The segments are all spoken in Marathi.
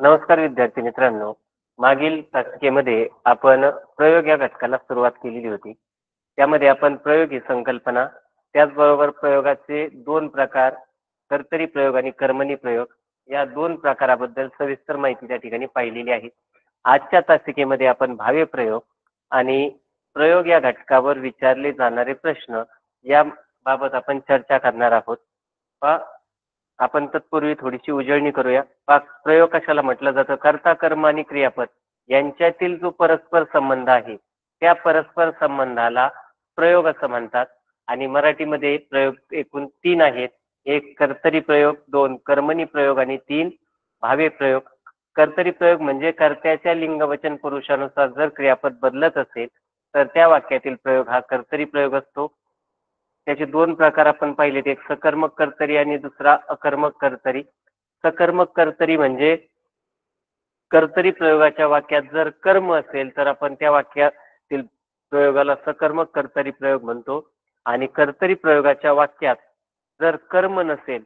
नमस्कार विद्यार्थी मित्रांनो. मागील तासिकेमध्ये आपण प्रयोग या घटकाला सुरुवात केलेली होती. त्यामध्ये आपण प्रयोग ही संकल्पना, त्याचबरोबर प्रयोगाचे दोन प्रकार, कर्तरी प्रयोग आणि कर्मणी प्रयोग या दोन प्रकाराबद्दल सविस्तर माहिती त्या ठिकाणी पाहिलेली आहे. आजच्या तासिकेमध्ये आपण भावे प्रयोग आणि प्रयोग या घटकावर विचारले जाणारे प्रश्न याबाबत आपण चर्चा करणार आहोत. पहा, आपण तत्पूर्वी थोडीशी उजळणी करूया. प्रयोग कशाला म्हटलं जातं? कर्ता, कर्म आणि क्रियापद यांच्यातील जो परस्पर संबंध आहे, त्या परस्पर संबंधाला प्रयोग असं म्हणतात. आणि मराठीमध्ये प्रयोग एकूण 3 आहेत. 1 कर्तरी प्रयोग, 2 कर्मणी प्रयोग आणि 3 भावे प्रयोग. कर्तरी प्रयोग म्हणजे कर्त्याच्या लिंग वचन पुरुषानुसार जर क्रियापद बदलत असेल, तर त्या वाक्यातील प्रयोग हा कर्तरी प्रयोग असतो. त्याचे दोन प्रकार आपण पाहिलेत, एक सकर्मक कर्तरी आणि दुसरा अकर्मक कर्तरी. सकर्मक कर्तरी म्हणजे कर्तरी प्रयोगाच्या वाक्यात जर कर्म असेल तर आपण त्या वाक्यातील प्रयोगाला सकर्मक कर्तरी प्रयोग म्हणतो. आणि कर्तरी प्रयोगाच्या वाक्यात जर कर्म नसेल,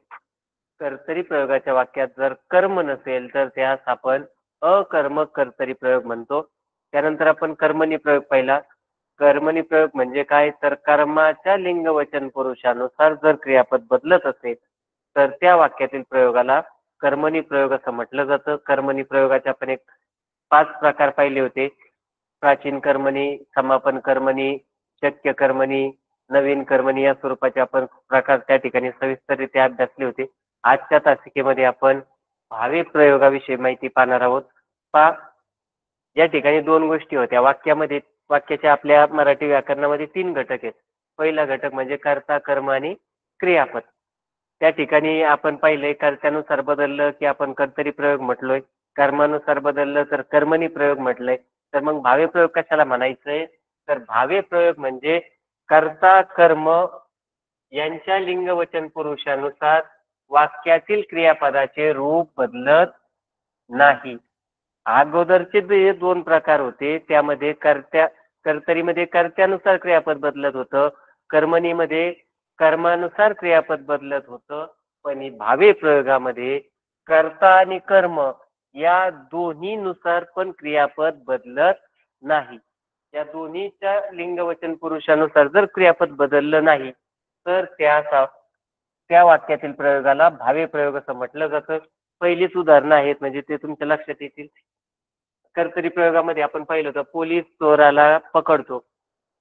कर्तरी प्रयोगाच्या वाक्यात जर कर्म नसेल तर त्यास आपण अकर्मक कर्तरी प्रयोग म्हणतो. त्यानंतर आपण कर्मणी प्रयोग पाहिला. कर्मणी प्रयोग म्हणजे काय? तर कर्माच्या लिंग वचन पुरुषानुसार जर क्रियापद बदलत असेल तर त्या वाक्यातील प्रयोगाला कर्मणी प्रयोग असं म्हटलं जातं. कर्मणी प्रयोगाचे आपण एक 5 प्रकार पाहिले होते. प्राचीन कर्मणी, समापन कर्मणी, शक्य कर्मणी, नवीन कर्मणी या स्वरूपाचे आपण प्रकार त्या ठिकाणी सविस्तररित्या अभ्यासले होते. आजच्या तासिकेमध्ये आपण भावे प्रयोगाविषयी माहिती पाहणार आहोत. पहा, या ठिकाणी 2 गोष्टी होत्या. वाक्याच्या आपल्या मराठी व्याकरणामध्ये 3 घटक आहेत. पहिला घटक म्हणजे कर्ता, कर्म आणि क्रियापद. त्या ठिकाणी आपण पाहिलंय कर्त्यानुसार बदललं की आपण कर्तरी प्रयोग म्हटलोय. कर्मानुसार बदललं तर कर्मणी प्रयोग म्हटलंय. तर मग भावे प्रयोग कशाला म्हणायचंय? तर भावे प्रयोग म्हणजे कर्ता, कर्म यांच्या लिंग वचन पुरुषानुसार वाक्यातील क्रियापदाचे रूप बदलत नाही. अगोदरचे जे 2 प्रकार होते त्यामध्ये कर्तरीमध्ये कर्त्यानुसार क्रियापद बदलत होतं. कर्मणीमध्ये कर्मानुसार क्रियापद बदलत होतं. पण ही भावे प्रयोगामध्ये कर्ता आणि कर्म या दोन्हीनुसार पण क्रियापद बदलत नाही. या दोन्हीच्या लिंगवचन पुरुषानुसार जर क्रियापद बदललं नाही तर त्या वाक्यातील प्रयोगाला भावे प्रयोग असं म्हटलं जातं. पहिलीच उदाहरणं आहेत म्हणजे ते तुमच्या लक्षात येतील. कर्तरी प्रयोगामध्ये आपण पाहिलं होतं पोलीस चोराला पकडतो.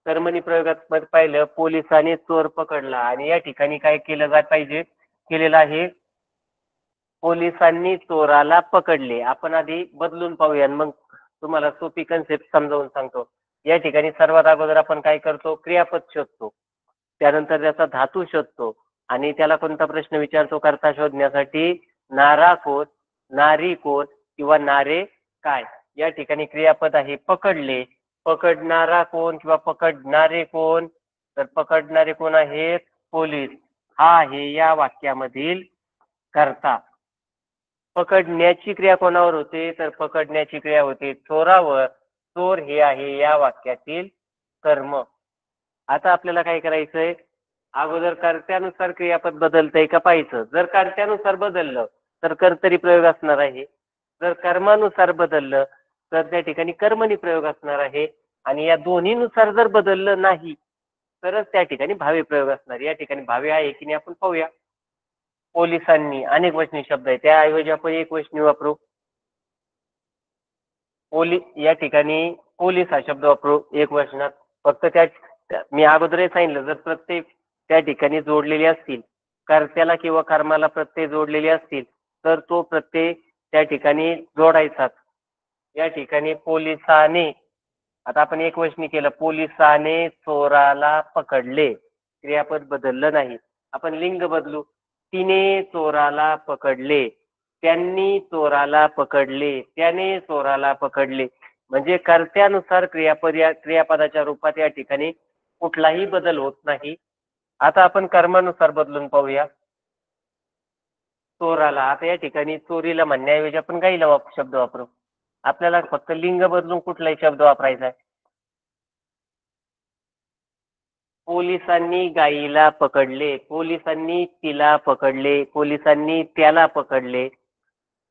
कर्मणी प्रयोगात पाहिलं पोलिसाने चोर पकडला आणि या ठिकाणी काय केलेलं आहे, पोलिसांनी चोराला पकडले. आपण आधी बदलून पाहूया मग तुम्हाला सोपी कन्सेप्ट समजावून सांगतो. या ठिकाणी सर्वात अगोदर आपण काय करतो? क्रियापद शोधतो. त्यानंतर त्याचा धातू शोधतो आणि त्याला कोणता प्रश्न विचारतो? कर्ता शोधण्यासाठी नारा कोण, नारी कोण किंवा नारे काय? या ठिकाणी क्रियापद आहे पकडले. पकडणारा कोण किंवा पकडणारे कोण? तर पकडणारे कोण आहेत? पोलीस. हा आहे या वाक्यामधील कर्ता. पकडण्याची क्रिया कोणावर होते? तर पकडण्याची क्रिया होते चोरावर. चोर हे आहे या वाक्यातील कर्म. आता आपल्याला काय करायचंय? अगोदर कर्त्यानुसार क्रियापद बदलतंय का पाहायचं. जर कर्त्यानुसार बदललं तर कर्तरी प्रयोग असणार आहे. जर कर्मानुसार बदललं तर त्या ठिकाणी कर्मणी प्रयोग असणार आहे. आणि या दोन्हीनुसार जर बदललं नाही तरच त्या ठिकाणी भावे प्रयोग असणार. या ठिकाणी भावे आहे की नाही आपण पाहूया. पोलिसांनी अनेक वचनी शब्द आहे, त्याऐवजी आपण एक वचनी वापरू. या ठिकाणी पोलीस हा शब्द वापरू एक वचनात. फक्त मी अगोदरही सांगितलं जर प्रत्यय त्या ठिकाणी जोडलेले असतील, कर्त्याला किंवा कर्माला प्रत्यय जोडलेले असतील तर तो प्रत्यय त्या ठिकाणी जोडायचाच. या ठिकाणी पोलिसाने, आता आपण एक वचनी केलं, पोलिसाने चोराला पकडले. क्रियापद बदललं नाही. आपण लिंग बदलू. तिने चोराला पकडले, त्यांनी चोराला पकडले, त्याने चोराला पकडले. म्हणजे कर्त्यानुसार क्रियापदाच्या रूपात या ठिकाणी कुठलाही बदल होत नाही. आता आपण कर्मानुसार बदलून पाहूया. चोराला, आता या ठिकाणी चोरीला म्हणण्याऐवजी आपण गाईला शब्द वापरू. आपल्याला फक्त लिंग बदलून कुठलाही शब्द वापरायचा आहे. पोलिसांनी गाईला पकडले, पोलिसांनी तिला पकडले, पोलिसांनी त्याला पकडले.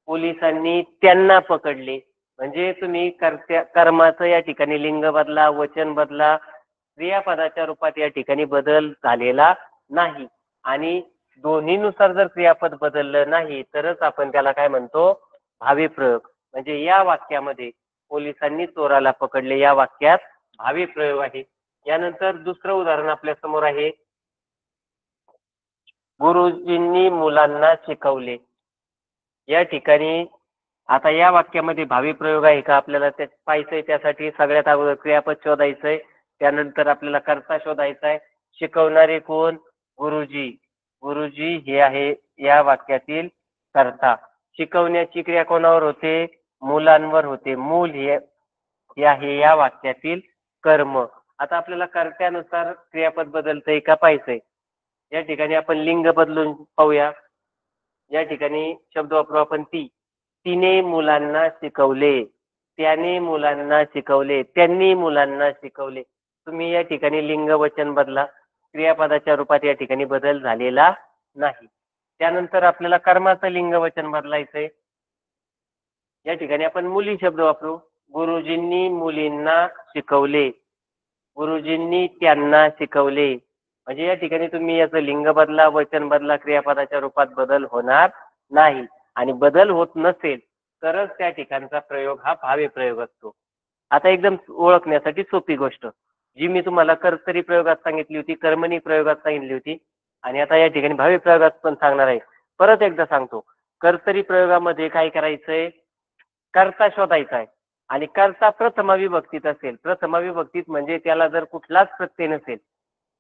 पोलिसांनी त्यांना पकडले. म्हणजे तुम्ही कर्माचं या ठिकाणी लिंग बदला, वचन बदला, क्रियापदाच्या रूपात या ठिकाणी बदल झालेला नाही. आणि दोन्हीनुसार जर क्रियापद बदललं नाही तरच आपण त्याला काय म्हणतो, भावी प्रयोग. म्हणजे या वाक्यामध्ये पोलिसांनी चोराला पकडले या वाक्यात भावी प्रयोग आहे. यानंतर दुसरं उदाहरण आपल्या समोर आहे, गुरुजींनी मुलांना शिकवले. या ठिकाणी आता या वाक्यामध्ये भावी प्रयोग आहे का आपल्याला ते पाहायचंय. त्यासाठी सगळ्यात अगोदर क्रियापद शोधायचंय, त्यानंतर आपल्याला कर्ता शोधायचा आहे. शिकवणारे कोण? गुरुजी. गुरुजी हे आहे या वाक्यातील कर्ता. शिकवण्याची क्रिया कोणावर होते? मुलांवर होते. मूल हे आहे या वाक्यातील कर्म. आता आपल्याला कर्त्यानुसार क्रियापद बदलतंय का पाहायचंय. या ठिकाणी आपण लिंग बदलून पाहूया. या ठिकाणी शब्द वापरू आपण ती. तिने मुलांना शिकवले, त्याने मुलांना शिकवले, त्यांनी मुलांना शिकवले. तुम्ही या ठिकाणी लिंग वचन बदला, क्रियापदाच्या रूपात या ठिकाणी बदल झालेला नाही. त्यानंतर आपल्याला कर्माचं लिंग वचन बदलायचंय. या ठिकाणी आपण मुली शब्द वापरू. गुरुजींनी मुलींना शिकवले, गुरुजींनी त्यांना शिकवले. म्हणजे या ठिकाणी तुम्ही याचं लिंग बदला, वचन बदला, क्रियापदाच्या रूपात बदल होणार नाही. आणि बदल होत नसेल तरच त्या ठिकाणचा प्रयोग हा भावी प्रयोग असतो. आता एकदम ओळखण्यासाठी सोपी गोष्ट जी मी तुम्हाला कर्तरी प्रयोगात सांगितली होती, कर्मणी प्रयोगात सांगितली होती, आणि आता या ठिकाणी भावी प्रयोगात पण सांगणार आहे. परत एकदा सांगतो, कर्तरी प्रयोगामध्ये काय करायचंय, कर्ता शोधायचा आहे. आणि कर्ता प्रथमा विभक्तीत असेल. प्रथमा विभक्तीत म्हणजे त्याला जर कुठलाच प्रत्यय नसेल,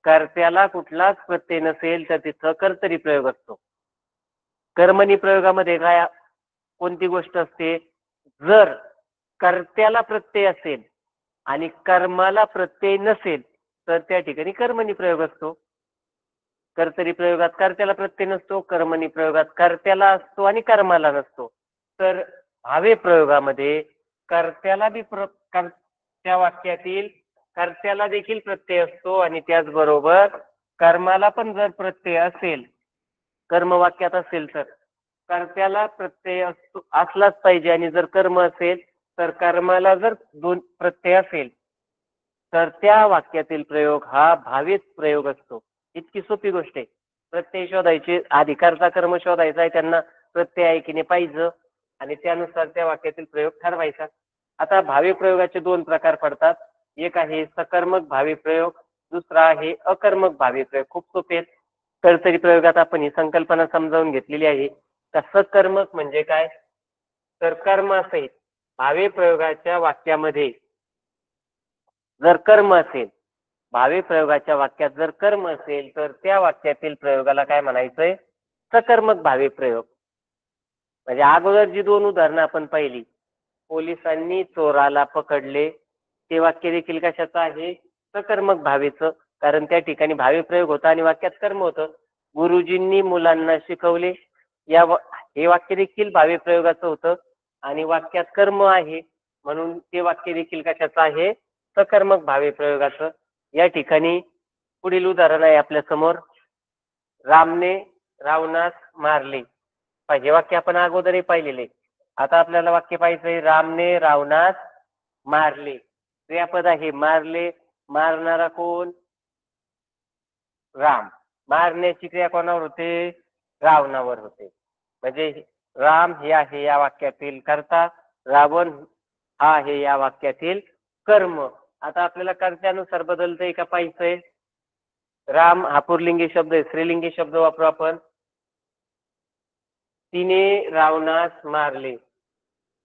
कर्त्याला कुठलाच प्रत्यय नसेल तर तिथं कर्तरी प्रयोग असतो. कर्मणी प्रयोगामध्ये काय कोणती गोष्ट असते, जर कर्त्याला प्रत्यय असेल आणि कर्माला प्रत्यय नसेल तर त्या ठिकाणी कर्मणी प्रयोग असतो. कर्तरी प्रयोगात कर्त्याला प्रत्यय नसतो, कर्मणी प्रयोगात कर्त्याला असतो आणि कर्माला नसतो. तर भावे प्रयोगामध्ये कर्त्याला बी त्या वाक्यातील कर्त्याला देखील प्रत्यय असतो आणि त्याचबरोबर कर्माला पण जर प्रत्यय असेल, कर्म वाक्यात असेल तर कर्त्याला प्रत्यय असलाच पाहिजे. आणि जर कर्म असेल तर कर्माला जर दोन प्रत्यय असेल तर त्या वाक्यातील प्रयोग हा भावीच प्रयोग असतो. इतकी सोपी गोष्ट आहे. प्रत्यय शोधायचे, आधी कर्ता कर्म शोधायचा आहे, त्यांना प्रत्यय आहे की नाही पाहिजे आणि त्यानुसार त्या वाक्यातील प्रयोग ठरवायचा. आता भावी प्रयोगाचे दोन प्रकार पडतात. एक आहे सकर्मक भावी प्रयोग, दुसरा आहे अकर्मक भावी प्रयोग. खूप सोपे आहेत. कर्तरी प्रयोगात आपण ही संकल्पना समजावून घेतलेली आहे. तर सकर्मक म्हणजे काय, तर कर्मासहित भावी प्रयोगाच्या वाक्यामध्ये जर कर्म असेल, भावी प्रयोगाच्या वाक्यात जर कर्म असेल तर त्या वाक्यातील प्रयोगाला काय म्हणायचंय, सकर्मक भावी प्रयोग. म्हणजे अगोदर जी दोन उदाहरणं आपण पाहिली, पोलिसांनी चोराला पकडले, ते वाक्य देखील कशाचं आहे, सकर्मक भावीचं. कारण त्या ठिकाणी भावी प्रयोग होता आणि वाक्यात कर्म होतं. गुरुजींनी मुलांना शिकवले, हे वाक्य देखील भावी प्रयोगाचं होतं आणि वाक्यात कर्म आहे म्हणून ते वाक्य देखील कशाचं आहे, सकर्मक भावी प्रयोगाचं. या ठिकाणी पुढील उदाहरण आहे आपल्या समोर, रामने रावणास मारले. हे वाक्य आपण अगोदरही पाहिलेले. आता आपल्याला वाक्य पाहिजे, रामने रावणास मारले. क्रियापद आहे मारले. मारणारा कोण, राम. मारण्याची क्रिया कोणावर होते, रावणावर होते. म्हणजे राम हे आहे या वाक्यातील कर्ता, रावण हा आहे या वाक्यातील कर्म. आता आपल्याला कर्त्यानुसार बदलतंय का पाहिजे. राम हा पुरलिंगी शब्द आहे, स्त्रीलिंगी शब्द वापरू आपण. तिने रावणास मारले,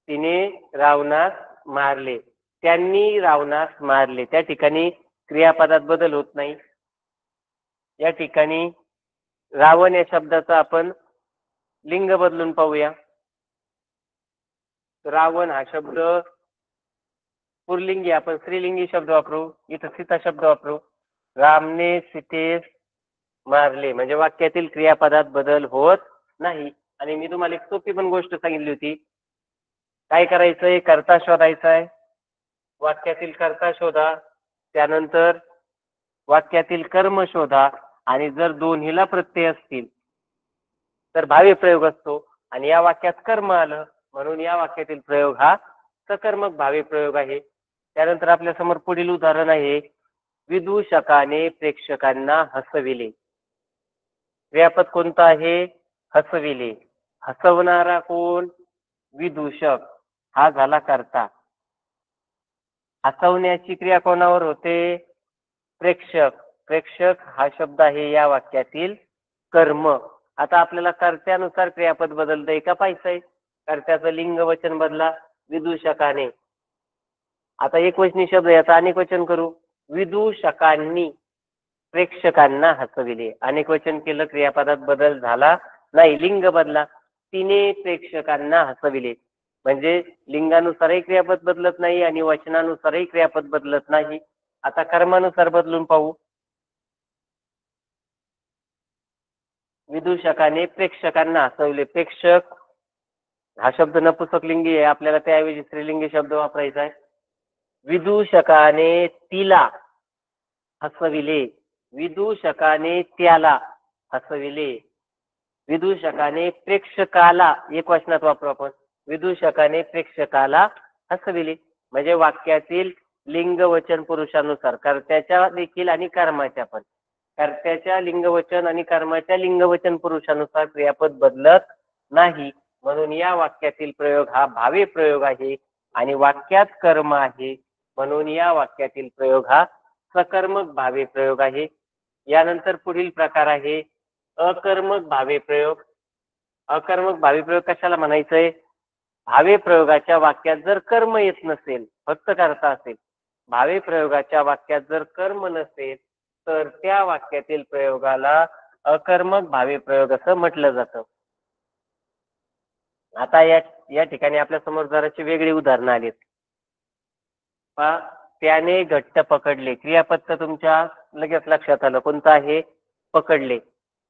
तिने रावणास मारले, त्यांनी रावणास मारले. त्या ठिकाणी क्रियापदात बदल होत नाही. या ठिकाणी रावण या शब्दाचा आपण लिंग बदलून पाहूया. रावण हा शब्द पुरलिंगी, आपण स्त्रीलिंगी शब्द वापरू. इथं सीता शब्द वापरू. रामने सीतेस मारले म्हणजे वाक्यातील क्रियापदात बदल होत नाही. आणि मी तुम्हाला एक सोपी पण गोष्ट सांगितली होती, काय करायचंय, कर्ता शोधायचा आहे. वाक्यातील कर्ता शोधा, त्यानंतर वाक्यातील कर्म शोधा आणि जर दोन्हीला प्रत्यय असतील तर भावी प्रयोग असतो. आणि या वाक्यात कर्म आलं म्हणून या वाक्यातील प्रयोग हा सकर्मक भावी प्रयोग आहे. त्यानंतर आपल्या समोर पुढील उदाहरण आहे, विदूषकाने प्रेक्षकांना हसविले. क्रियापद कोणतं आहे? हसविले. हसवणारा कोण? विदूषक. हा झाला कर्ता. हसवण्याची क्रिया कोणावर होते? प्रेक्षक. प्रेक्षक हा शब्द आहे या वाक्यातील कर्म. आता आपल्याला कर्त्यानुसार क्रियापद बदलतंय का पाहायचंय. कर्त्याचं लिंग वचन बदला, विदूषकाने. आता एकवचनी शब्द याचा अनेक वचन करू, विदूषकांनी प्रेक्षकांना हसविले. अनेक वचन केलं, क्रियापदात बदल झाला नाही, लिंग बदला. तिने प्रेक्षकांना हसविले. म्हणजे लिंगानुसारही क्रियापद बदलत नाही आणि वचनानुसारही क्रियापद बदलत नाही. आता कर्मानुसार बदलून पाहू. विदूषकाने प्रेक्षकांना हसवले. प्रेक्षक हा शब्द नपुंसकलिंगी आहे, आपल्याला त्याऐवजी स्त्रीलिंगी शब्द वापरायचा आहे. विदूषकाने तिला हसविले. विदूषकाने त्याला हसविले. विदूषकाने प्रेक्षकाला एक वचनात वापरू आपण. विदूषकाने प्रेक्षकाला हसविले. म्हणजे वाक्यातील लिंग वचन पुरुषानुसार, कर्त्याच्या देखील आणि कर्माच्या पण. कर्त्याच्या लिंगवचन आणि कर्माच्या लिंगवचन पुरुषानुसार क्रियापद बदलत नाही. म्हणून या वाक्यातील प्रयोग हा भावी प्रयोग आहे आणि वाक्यात कर्म आहे. म्हणून या वाक्यातील प्रयोग हा सकर्मक भावी प्रयोग आहे. यानंतर पुढील प्रकार आहे अकर्मक भावी प्रयोग. अकर्मक भावी प्रयोग कशाला म्हणायचंय? भावी प्रयोगाच्या वाक्यात जर कर्म येत नसेल, फक्त कर्ता असेल. भावी प्रयोगाच्या वाक्यात जर कर्म नसेल तर त्या वाक्यातील प्रयोगाला अकर्मक भावी प्रयोग असं म्हटलं जातं. आता या ठिकाणी आपल्या समोर जराची वेगळी उदाहरणं आलीत. त्याने घट्ट पकडले. क्रियापद तर तुमच्या लगेच लक्षात आलं कोणतं आहे? पकडले.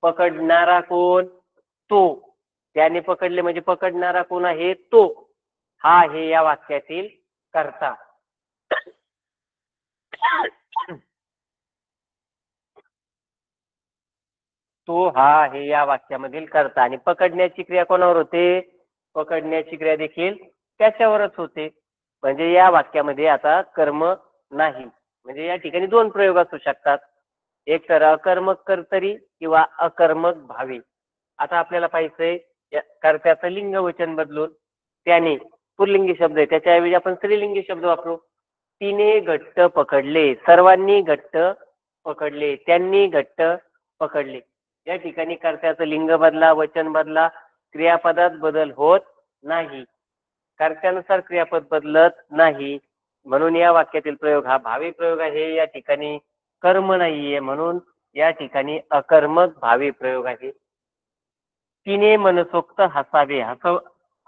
पकडणारा कोण? तो. त्याने पकडले म्हणजे पकडणारा कोण आहे? तो. हा आहे या वाक्यातील कर्ता. तो हा आहे या वाक्यामधील कर्ता. आणि पकडण्याची क्रिया कोणावर होते? पकडण्याची क्रिया देखील त्याच्यावरच होते. म्हणजे या वाक्यामध्ये आता कर्म नाही. म्हणजे या ठिकाणी दोन प्रयोग असू शकतात, एक तर अकर्मक कर्तरी किंवा अकर्मक भावी. आता आपल्याला पाहिजे कर्त्याचं लिंग वचन बदलून त्याने पुल्लिंगी शब्द आहे, त्याच्याऐवजी आपण स्त्रीलिंगी शब्द वापरू. तिने घट्ट पकडले. सर्वांनी घट्ट पकडले. त्यांनी घट्ट पकडले. या ठिकाणी कर्त्याचं लिंग बदला, वचन बदला, क्रियापदात बदल होत नाही. कर्त्यानुसार क्रियापद बदलत नाही. म्हणून या वाक्यातील प्रयोग हा भावी प्रयोग आहे. या ठिकाणी कर्म नाहीये, म्हणून या ठिकाणी अकर्मक भावी प्रयोग आहे. तिने मनसोक्त हसावे.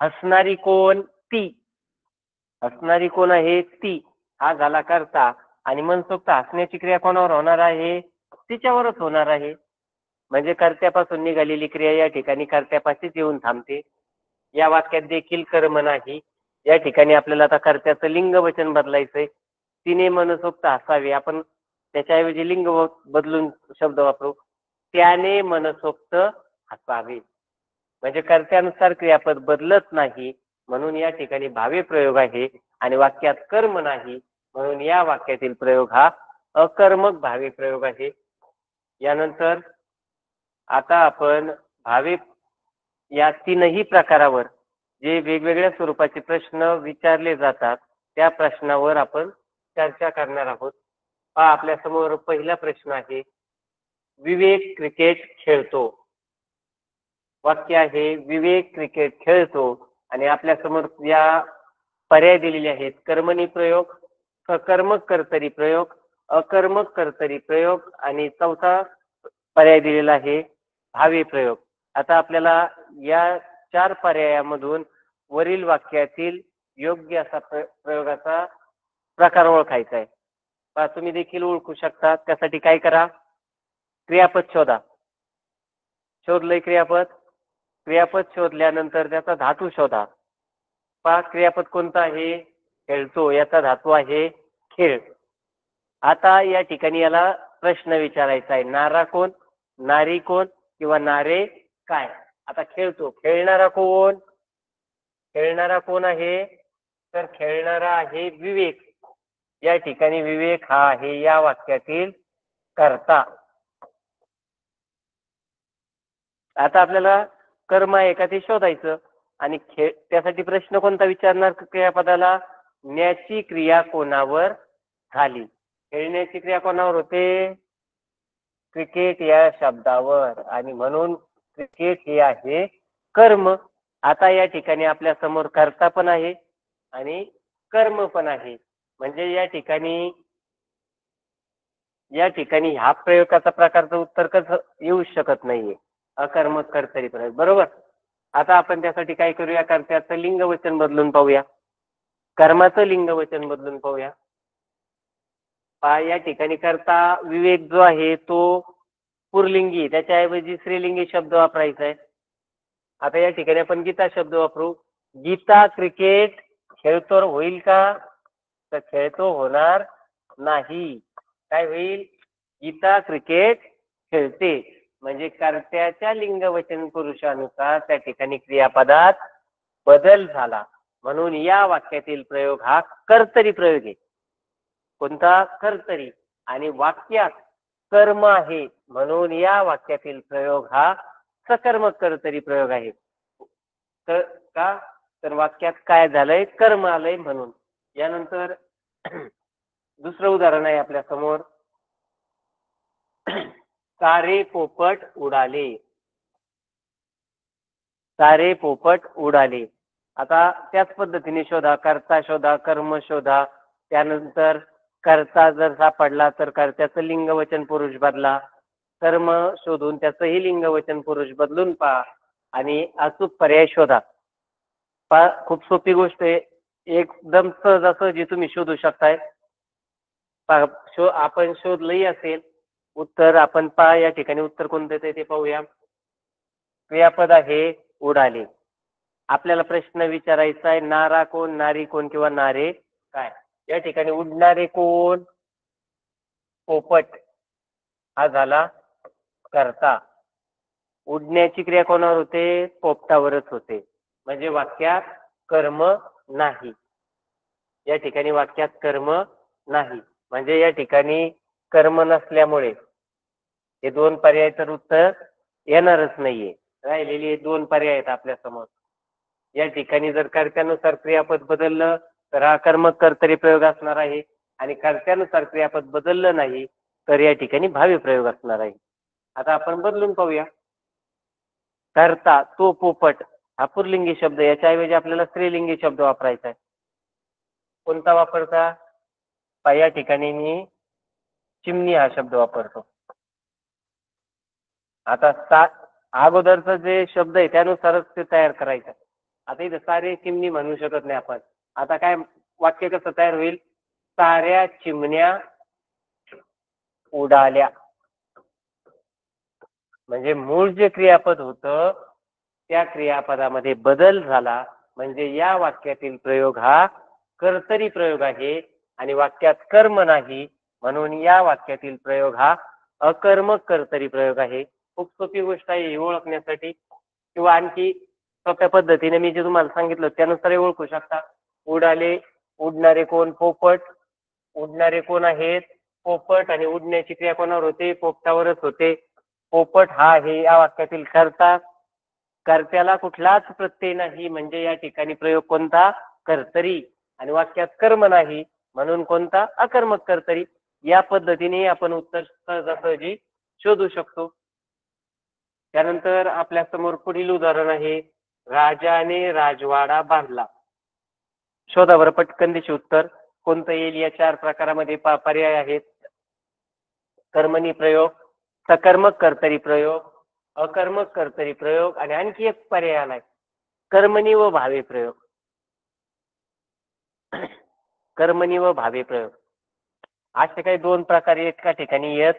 हसणारी कोण? ती. हसणारी कोण आहे? ती. हा झाला कर्ता. आणि मनसोक्त हसण्याची क्रिया कोणावर होणार आहे? तिच्यावरच होणार आहे. म्हणजे कर्त्यापासून निघालेली क्रिया या ठिकाणी कर्त्यापाशीच येऊन थांबते. या वाक्यात देखील कर्म नाही. या ठिकाणी आपल्याला आता कर्त्याचं लिंग वचन बदलायचंय. तिने मनसोक्त हसावे, आपण त्याच्याऐवजी लिंग बदलून शब्द वापरू. त्याने मनसोक्त हसावे. म्हणजे कर्त्यानुसार क्रियापद बदलत नाही, म्हणून या ठिकाणी भावी प्रयोग आहे आणि वाक्यात कर्म नाही. म्हणून या वाक्यातील प्रयोग हा अकर्मक भावी प्रयोग आहे. यानंतर आता आपण भावी या तीनही प्रकारावर जे वेगवेगळ्या स्वरूपाचे प्रश्न विचारले जातात त्या प्रश्नावर आपण चर्चा करणार आहोत. आपल्या समोर पहिला प्रश्न आहे, विवेक क्रिकेट खेळतो. वाक्य आहे, विवेक क्रिकेट खेळतो. आणि आपल्या समोर या पर्याय दिलेले आहेत, कर्मणी प्रयोग, सकर्मक कर्तरी प्रयोग, अकर्मक कर्तरी प्रयोग आणि चौथा पर्याय दिलेला आहे भावी प्रयोग. आता आपल्याला या चार पर्यायामधून वरील वाक्यातील योग्य असा प्रयोगाचा प्रकार ओळखायचा आहे. तुम्ही देखील ओळखू शकता. त्यासाठी काय करा? क्रियापद शोधा. शोधलंय क्रियापद. क्रियापद शोधल्यानंतर त्याचा धातू शोधा. क्रियापद कोणता आहे? खेळतो. याचा धातू आहे खेळ. आता या ठिकाणी याला प्रश्न विचारायचा आहे, नारा कोण, नारी कोण किंवा नारे काय. आता खेळतो, खेळणारा कोण? खेळणारा कोण आहे? तर खेळणारा आहे विवेक. या ठिकाणी विवेक हा आहे या वाक्यातील कर्ता. आता आपल्याला कर्म आहे का ते शोधायचं आणि त्यासाठी प्रश्न कोणता विचारणार क्रियापदाला? न्याची क्रिया कोणावर झाली? खेळण्याची क्रिया कोणावर होते? क्रिकेट या शब्दावर, आणि म्हणून क्रिकेट हे आहे कर्म. आता या ठिकाणी आपल्या समोर कर्ता पण आहे आणि कर्म पण आहे. म्हणजे या ठिकाणी ह्या प्रयोगाचा प्रकारचं उत्तर कसं येऊ शकत नाहीये. अकर्मक कर्तरी प्रयोग, बरोबर. आता आपण त्यासाठी काय करूया? कर्त्याचं लिंग वचन बदलून पाहूया, कर्माचं लिंग वचन बदलून पाहूया. या ठिकाणी कर्ता विवेक जो आहे तो पुरलिंगी, त्याच्याऐवजी स्त्रीलिंगी शब्द वापरायचा आहे. आता या ठिकाणी आपण गीता शब्द वापरू. गीता क्रिकेट खेळतो होईल का? तर खेळतो होणार नाही. काय होईल? गीता क्रिकेट खेळते. म्हणजे कर्त्याच्या लिंग वचन पुरुषानुसार त्या ठिकाणी क्रियापदात बदल झाला, म्हणून या वाक्यातील प्रयोग हा कर्तरी प्रयोग आहे. कोणता? कर्तरी. आणि वाक्यात कर्म आहे म्हणून या वाक्यातील प्रयोग हा सकर्मक कर्तरी प्रयोग आहे. का? तर वाक्यात काय झालंय? कर्म आलंय म्हणून. यानंतर दुसरं उदाहरण आहे आपल्या समोर. सारे पोपट उडाले. सारे पोपट उडाले. आता त्याच पद्धतीने शोधा. कर्ता शोधा, कर्म शोधा. त्यानंतर कर्ता जर सापडला तर कर्त्याचं लिंग वचन पुरुष बदला. कर्म शोधून त्याचंही लिंग वचन पुरुष बदलून पहा आणि अचूक पर्याय शोधा. खूप सोपी गोष्ट आहे. एकदम सहजासहजी तुम्ही शोधू शकताय. आपण शोधलंही असेल उत्तर. आपण या ठिकाणी उत्तर कोणतं येतंय ते पाहूया. क्रियापद आहे उडाले. आपल्याला प्रश्न विचारायचा आहे, नारा कोण, नारी कोण किंवा नारे काय? या ठिकाणी उडणारे कोण? पोपट हा झाला कर्ता. उडण्याची क्रिया कोणावर होते? पोपटावरच होते. म्हणजे वाक्यात कर्म नाही. या ठिकाणी वाक्यात कर्म नाही, म्हणजे या ठिकाणी कर्म नसल्यामुळे हे दोन पर्याय तर उत्तर येणारच नाहीये. राहिलेले दोन पर्याय आहेत आपल्या समोर. या ठिकाणी जर कर्त्यानुसार क्रियापद बदललं तर हा कर्मक कर्तरी प्रयोग असणार आहे, आणि कर्त्यानुसार क्रियापद बदललं नाही तर या ठिकाणी भावी प्रयोग असणार आहे. आता आपण बदलून पाहूया. कर्ता तो पोपट हा पुरलिंगी शब्द, याच्याऐवजी आपल्याला स्त्रीलिंगी शब्द वापरायचा आहे. कोणता वापरता? या ठिकाणी मी चिमणी हा शब्द वापरतो. आता अगोदरचा जे शब्द आहे त्यानुसारच ते तयार करायचं. आता इथं सारे चिमणी म्हणू शकत नाही आपण. आता काय वाक्य कसं तयार होईल? साऱ्या चिमण्या उडाल्या. म्हणजे मूळ जे क्रियापद होतं त्या क्रियापदामध्ये बदल झाला, म्हणजे या वाक्यातील प्रयोग हा कर्तरी प्रयोग आहे आणि वाक्यात कर्म नाही, म्हणून या वाक्यातील प्रयोग हा अकर्मक कर्तरी प्रयोग आहे. खूप सोपी गोष्ट आहे ही ओळखण्यासाठी, किंवा आणखी सोप्या पद्धतीने मी जे तुम्हाला सांगितलं त्यानुसार ओळखू शकता. उडाले, उडणारे कोण? पोपट. उडणारे कोण आहेत? पोपट. आणि उडण्याची क्रिया कोणावर होते? पोपटावरच होते. पोपट हा आहे या वाक्यातील कर्ता. कर्त्याला कुठलाच प्रत्यय नाही, म्हणजे या ठिकाणी प्रयोग कोणता? कर्तरी. आणि वाक्यात कर्म नाही म्हणून कोणता? अकर्मक कर्तरी. या पद्धतीने आपण उत्तर सहजासहजी शोधू शकतो. त्यानंतर आपल्या समोर पुढील उदाहरण आहे, राजाने राजवाडा बांधला. शोधा बरं पटकन दिशी उत्तर कोणतं येईल. या चार प्रकारामध्ये पर्याय आहेत. कर्मणी प्रयोग, सकर्मक कर्तरी प्रयोग, अकर्मक कर्तरी प्रयोग, आणि आणखी एक पर्याय आलाय कर्मणी व भावे प्रयोग. कर्मणी व भावे प्रयोग असे काही दोन प्रकार एका ठिकाणी येत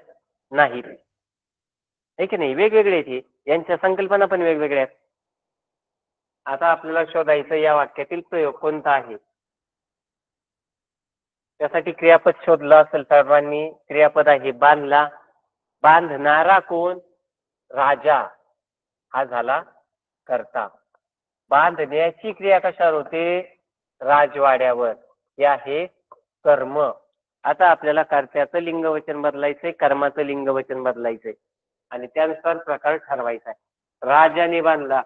नाहीत, आहे की नाही? वेगवेगळे आहेत, यांच्या संकल्पना पण वेगवेगळ्या आहेत. आता आपल्याला शोधायचं या वाक्यातील प्रयोग कोणता आहे. त्यासाठी क्रियापद शोधलं असेल सर्वांनी. क्रियापद आहे बांधला. बांधणारा कोण? राजा हा झाला कर्ता. बांधण्याची क्रिया कशावर होते? राजवाड्यावर. हे आहे कर्म. आता आपल्याला कर्त्याचं लिंगवचन बदलायचंय, कर्माचं लिंगवचन बदलायचंय आणि त्यानुसार प्रकार ठरवायचा आहे. राजाने बांधला,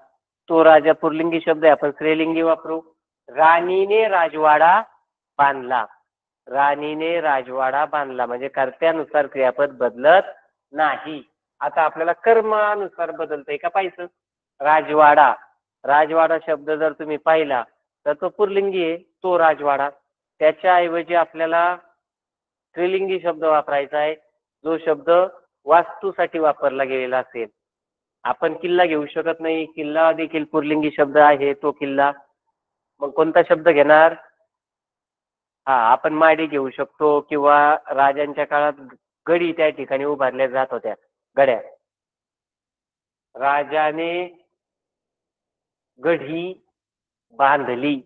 तो राजा पुल्लिंगी शब्द आहे, आपण स्त्रीलिंगी वापरू. राणीने राजवाडा बांधला. राणीने राजवाडा बांधला म्हणजे कर्त्यानुसार क्रियापद बदलत नाही. आता आपल्याला कर्मानुसार बदलतंय का पाहायचं. राजवाडा, राजवाडा शब्द जर तुम्ही पाहिला तर तो पुल्लिंगी आहे, तो राजवाडा. त्याच्याऐवजी आपल्याला स्त्रीलिंगी शब्द वापरायचा आहे, जो शब्द वास्तूसाठी वापरला गेलेला असेल. आपण किल्ला घेऊ शकत नाही, किल्ला देखील पुल्लिंगी शब्द आहे, तो किल्ला. मग कोणता शब्द घेणार? हा, आपण माडी घेऊ शकतो किंवा राजांच्या काळात गडी त्या ठिकाणी उभारल्या जात होत्या, गड्या. राजाने गढी बांधली.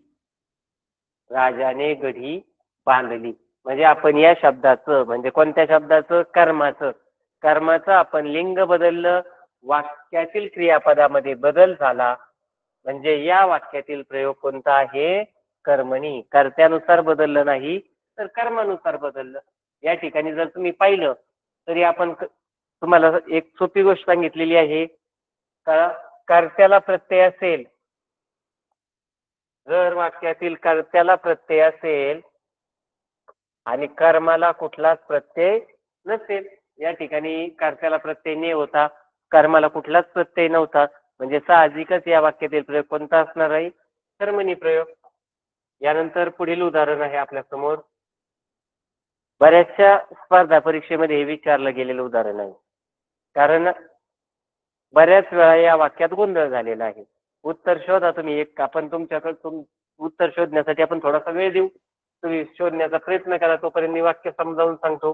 राजाने गढी बांधली म्हणजे आपण या शब्दाचं, म्हणजे कोणत्या शब्दाचं? कर्माचं. कर्माचं आपण लिंग बदललं, वाक्यातील क्रियापदामध्ये बदल झाला म्हणजे या वाक्यातील प्रयोग कोणता आहे? कर्मणी. कर्त्यानुसार बदललं नाही तर कर्मानुसार बदललं. या ठिकाणी जर तुम्ही पाहिलं तरी आपण तुम्हाला एक सोपी गोष्ट सांगितलेली आहे का, कर्त्याला प्रत्यय असेल, जर वाक्यातील कर्त्याला प्रत्यय असेल आणि कर्माला कुठलाच प्रत्यय नसेल. या ठिकाणी कर्त्याला प्रत्यय ने होता, कर्माला कुठलाच प्रत्यय नव्हता म्हणजे साहजिकच या वाक्यातील प्रयोग कोणता असणार आहे? कर्मणी प्रयोग. यानंतर पुढील उदाहरण आहे आपल्या समोर. बऱ्याचशा स्पर्धा परीक्षेमध्ये हे विचारलं गेलेलं उदाहरण आहे, कारण बऱ्याच वेळा या वाक्यात गोंधळ झालेला आहे. उत्तर शोधा तुम्ही. एक आपण तुमच्याकडे उत्तर शोधण्यासाठी आपण थोडासा वेळ देऊ. तुम्ही शोधण्याचा प्रयत्न करा, तोपर्यंत मी वाक्य समजावून सांगतो.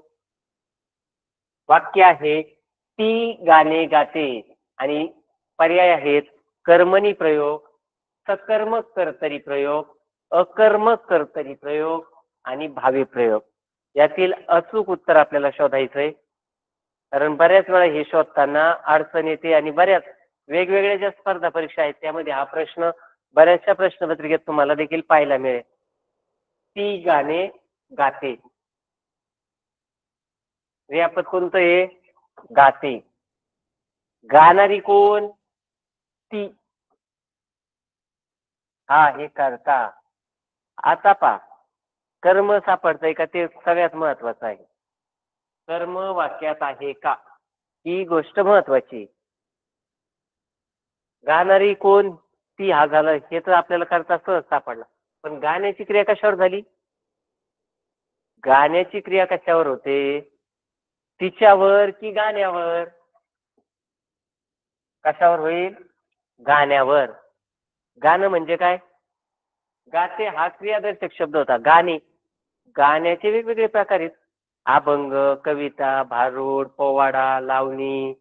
वाक्य आहे, ती गाणे गाते आणि पर्याय आहेत कर्मणी प्रयोग, सकर्मक कर्तरी प्रयोग, अकर्मक कर्तरी प्रयोग आणि भावी प्रयोग. यातील अचूक उत्तर आपल्याला शोधायचंय, कारण बऱ्याच वेळा हे शोधताना अडचण येते आणि बऱ्याच वेगवेगळ्या ज्या स्पर्धा परीक्षा आहेत त्यामध्ये हा प्रश्न बऱ्याचशा प्रश्नपत्रिकेत तुम्हाला देखील पाहायला मिळेल. ती गाणे गाते. क्रियापद कोणतं आहे? गाते. गाणारी कोण? ती. हा, हे कर्ता. आता पहा, कर्म सापडतंय का ते सगळ्यात महत्वाचं आहे. कर्म वाक्यात आहे का, ही गोष्ट महत्वाची. गाणारी कोण? ती. हा झालं, हे तर आपल्याला कर्ता सहज सापडला. पण गाण्याची क्रिया कशावर झाली? गाण्याची क्रिया कशावर होते? तिच्यावर की गाण्यावर? कशावर होईल? गाण्यावर. गाणं म्हणजे काय? गाते हा क्रियादर्शक शब्द होता. गाणे, गाण्याचे वेगवेगळे प्रकार आहेत. अभंग, कविता, भारुड, पोवाडा, लावणी,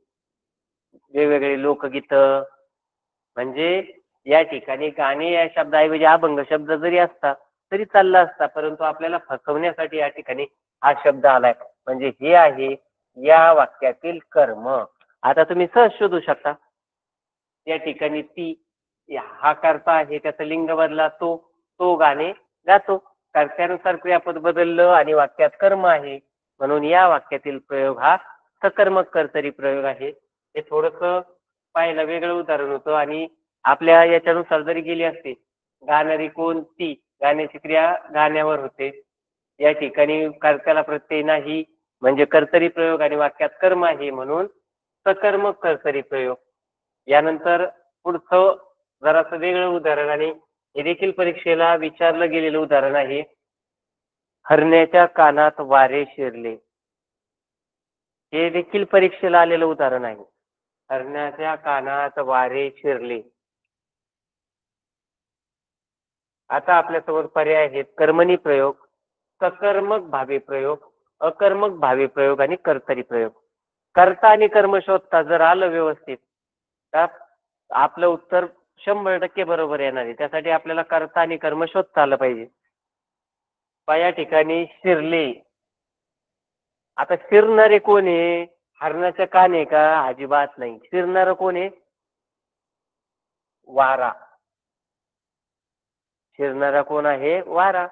वेगवेगळे लोकगीत. म्हणजे या ठिकाणी गाणे या शब्दाऐवजी अभंग शब्द जरी असता तरी चालला असता, परंतु आपल्याला फसवण्यासाठी या ठिकाणी हा शब्द आलाय. म्हणजे हे आहे या वाक्यातील कर्म. आता तुम्ही सहज शोधू शकता. या ठिकाणी ती, हा कर्ता आहे, त्याचं लिंग बदला, तो गाणे गातो. कर्त्यानुसार क्रियापद बदललं आणि वाक्यात कर्म आहे म्हणून या वाक्यातील प्रयोग हा सकर्मक कर्तरी प्रयोग आहे. हे थोडंसं पाहायला वेगळं उदाहरण होतं आणि आपल्या याच्यानुसार जरी गेली असते, गाणारी कोण? ती. गाण्याची क्रिया गाण्यावर होते. या ठिकाणी कर्त्याला प्रत्यय नाही म्हणजे कर्तरी प्रयोग आणि वाक्यात कर्म आहे म्हणून सकर्मक कर्तरी प्रयोग. यानंतर पुढचं जरासं वेगळं उदाहरण आणि हे देखील परीक्षेला विचारलं गेलेलं उदाहरण आहे. हरण्याच्या कानात वारे शिरले. हे देखील परीक्षेला आलेलं उदाहरण आहे. हरण्याच्या कानात वारे शिरले. आता आपल्यासमोर पर्याय आहेत कर्मणी प्रयोग, सकर्मक भावी प्रयोग, अकर्मक भावी प्रयोग आणि कर्तरी प्रयोग. कर्ता आणि कर्म शोधता जर आलं व्यवस्थित तर आपलं उत्तर 100% बरोबर येणार आहे. त्यासाठी आपल्याला कर्ता आणि कर्म शोधता आलं पाहिजे. या ठिकाणी शिरले. आता शिरणारे कोण आहे? हरणाचं कान आहे का? अजिबात नाही. शिरणारं कोण आहे? वारा. शिरणारा कोण आहे? वारा.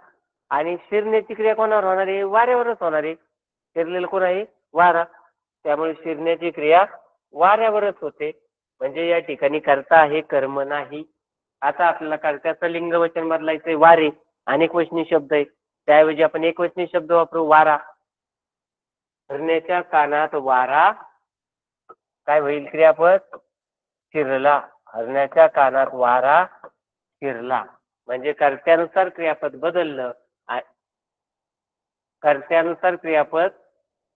आणि शिरण्याची क्रिया कोणावर होणार आहे? वाऱ्यावरच होणार आहे. शिरलेलं कोण आहे? वारा. त्यामुळे शिरण्याची क्रिया वाऱ्यावरच होते. म्हणजे या ठिकाणी कर्ता आहे, कर्म नाही. आता आपल्याला कर्त्याचं लिंग वचन बदलायचंय वारे. अनेक वचनी शब्द आहे. त्याऐवजी आपण एकवचनी शब्द वापरू वारा. हरण्याच्या कानात वारा काय होईल क्रियापद? शिरला. हरण्याच्या कानात वारा शिरला. म्हणजे कर्त्यानुसार क्रियापद बदललं. कर्त्यानुसार क्रियापद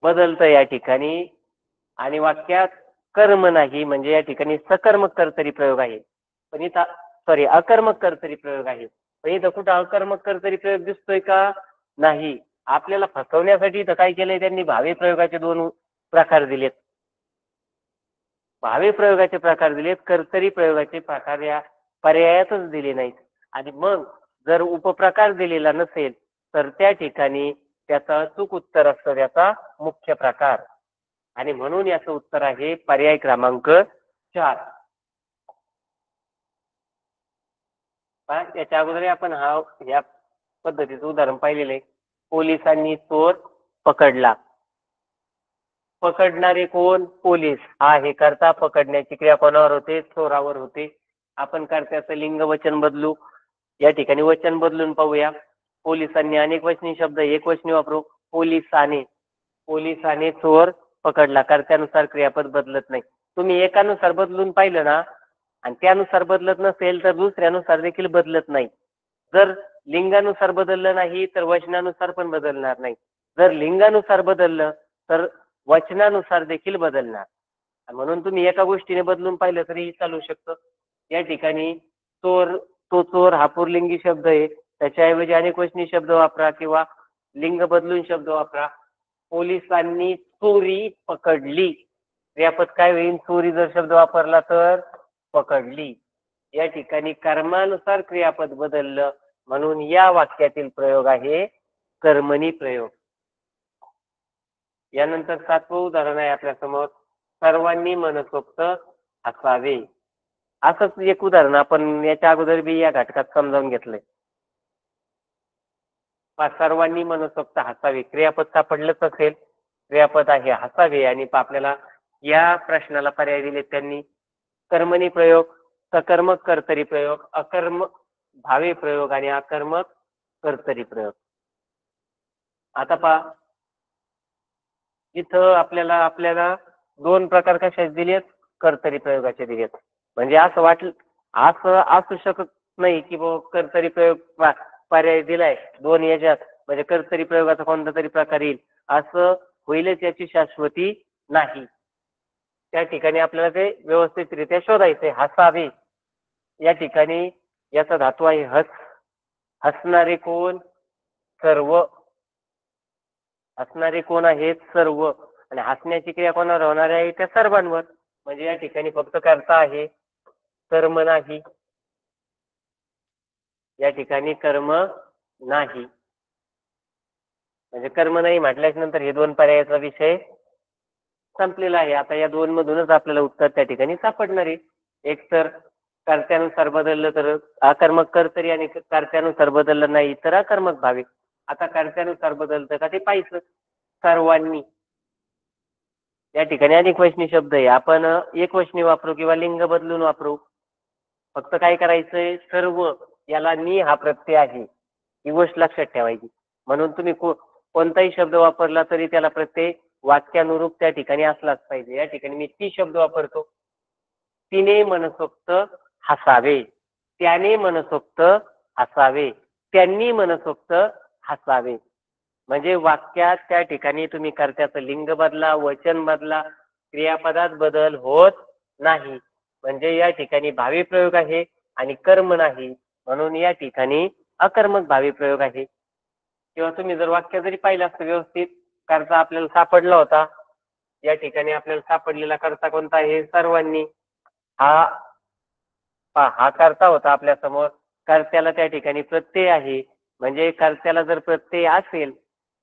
बदलतं या ठिकाणी. आणि वाक्यात कर्म नाही, म्हणजे या ठिकाणी सकर्मक कर्तरी प्रयोग आहे. पण इथं अकर्मक कर्तरी प्रयोग आहे. पण इथं कुठं अकर्मक कर्तरी प्रयोग दिसतोय का? नाही. आपल्याला फसवण्यासाठी इथं काय केलंय त्यांनी? भावी प्रयोगाचे दोन प्रकार दिलेत. भावी प्रयोगाचे प्रकार दिलेत, कर्तरी प्रयोगाचे प्रकार या पर्यायातच दिले नाहीत. आणि मग जर उपप्रकार दिलेला नसेल तर त्या ठिकाणी त्याचं अचूक उत्तर असतं त्याचा मुख्य प्रकार. आणि म्हणून याचं उत्तर आहे पर्याय क्रमांक 4. याच्या अगोदर आपण या पद्धतीचं उदाहरण पाहिलेलं आहे. पोलिसांनी चोर पकडला. पकडणारे कोण? पोलीस. हा हे करता. पकडण्याची क्रिया कोणावर होते? चोरावर होते. आपण कर्त्याचं लिंग वचन बदलू. या ठिकाणी वचन बदलून पाहूया. पोलिसांनी अनेक वचनी शब्द एक वचनी वापरू. पोलिसाने. पोलिसाने चोर पकडला. कर्त्यानुसार क्रियापद बदलत नाही. तुम्ही एकानुसार बदलून पाहिलं ना, आणि त्यानुसार बदलत नसेल तर दुसऱ्यानुसार देखील बदलत नाही. जर लिंगानुसार बदललं नाही तर वचनानुसार पण बदलणार नाही. जर लिंगानुसार बदललं तर वचनानुसार देखील बदलणार. म्हणून तुम्ही एका गोष्टीने बदलून पाहिलं तरी चालू शकतं. या ठिकाणी चोर, तो चोर हा पुरलिंगी शब्द आहे. त्याच्याऐवजी अनेक वचनी शब्द वापरा किंवा लिंग बदलून शब्द वापरा. पोलिसांनी चोरी पकडली. क्रियापद काय होईल? चोरी जर शब्द वापरला तर पकडली. या ठिकाणी कर्मानुसार क्रियापद बदललं म्हणून या वाक्यातील प्रयोग आहे कर्मणी प्रयोग. यानंतर 7वं उदाहरण आहे आपल्या समोर. सर्वांनी मनसोक्त हसावे. असंच एक उदाहरण आपण याच्या अगोदर बी या घटकात समजावून घेतलंय. सर्वांनी मनसोक्त हसावे. क्रियापद सापडलंच असेल. क्रियापद आहे हसावे. आणि आपल्याला या प्रश्नाला पर्याय दिले त्यांनी. कर्मणी प्रयोग, सकर्मक कर्तरी प्रयोग, भावी प्रयोग आणि अकर्मक कर्तरी प्रयोग. आता पहा, इथं आपल्याला दोन प्रकार कशाचे दिलेत? कर्तरी प्रयोगाचे दिलेत. म्हणजे असं असू शकत नाही की कर्तरी प्रयोग पर्याय दिलाय दोन याच्यात म्हणजे कर्तरी प्रयोगाचा कोणता तरी प्रकार येईल असं होईलच याची शाश्वती नाही. त्या ठिकाणी आपल्याला ते व्यवस्थितरित्या शोधायचंय. हसावे या ठिकाणी याचा धातू आहे हस. हसणारे कोण? सर्व. हसणारे कोण आहेत? सर्व. आणि हसण्याची क्रिया कोणावर होणार आहे? त्या सर्वांवर. म्हणजे या ठिकाणी फक्त कर्ता आहे, कर्म नाही. या ठिकाणी कर्म नाही. म्हणजे कर्म नाही म्हटल्याच्या नंतर हे दोन पर्यायाचा विषय संपलेला आहे. आता या दोन मधूनच आपल्याला उत्तर त्या ठिकाणी सापडणार आहे. एक तर कर्त्यानुसार बदललं तर अकर्मक कर्तरी आणि कर्त्यानुसार बदललं नाही तर अकर्मक भावी. आता कर्त्यानुसार बदलतं का ते पाहायचं. सर्वांनी या ठिकाणी अनेक वचनी शब्द आहे. आपण एक वचनी वापरू किंवा लिंग बदलून वापरू. फक्त काय करायचंय? सर्व याला नी हा प्रत्यय आहे, ही गोष्ट लक्षात ठेवायची. म्हणून तुम्ही कोणताही शब्द वापरला तरी त्याला प्रत्यय वाक्यानुरूप त्या ठिकाणी असलाच पाहिजे. या ठिकाणी मी ती शब्द वापरतो. तिने मनसोक्त हसावे. त्याने मनसोक्त हसावे. त्यांनी मनसोक्त हसावे. म्हणजे वाक्यात त्या ठिकाणी तुम्ही कर्त्याचं लिंग बदला, वचन बदला, क्रियापदात बदल होत नाही. म्हणजे या ठिकाणी भावी प्रयोग आहे आणि कर्म नाही. म्हणून या ठिकाणी अकर्मक भावी प्रयोग आहे. किंवा तुम्ही जर वाक्य जरी पाहिलं असतं व्यवस्थित, कर्ता आपल्याला सापडला होता. या ठिकाणी आपल्याला सापडलेला कर्ता कोणता आहे? सर्वांनी. हा कर्ता होता आपल्या समोर. कर्त्याला त्या ठिकाणी प्रत्यय आहे. म्हणजे कर्त्याला जर प्रत्यय असेल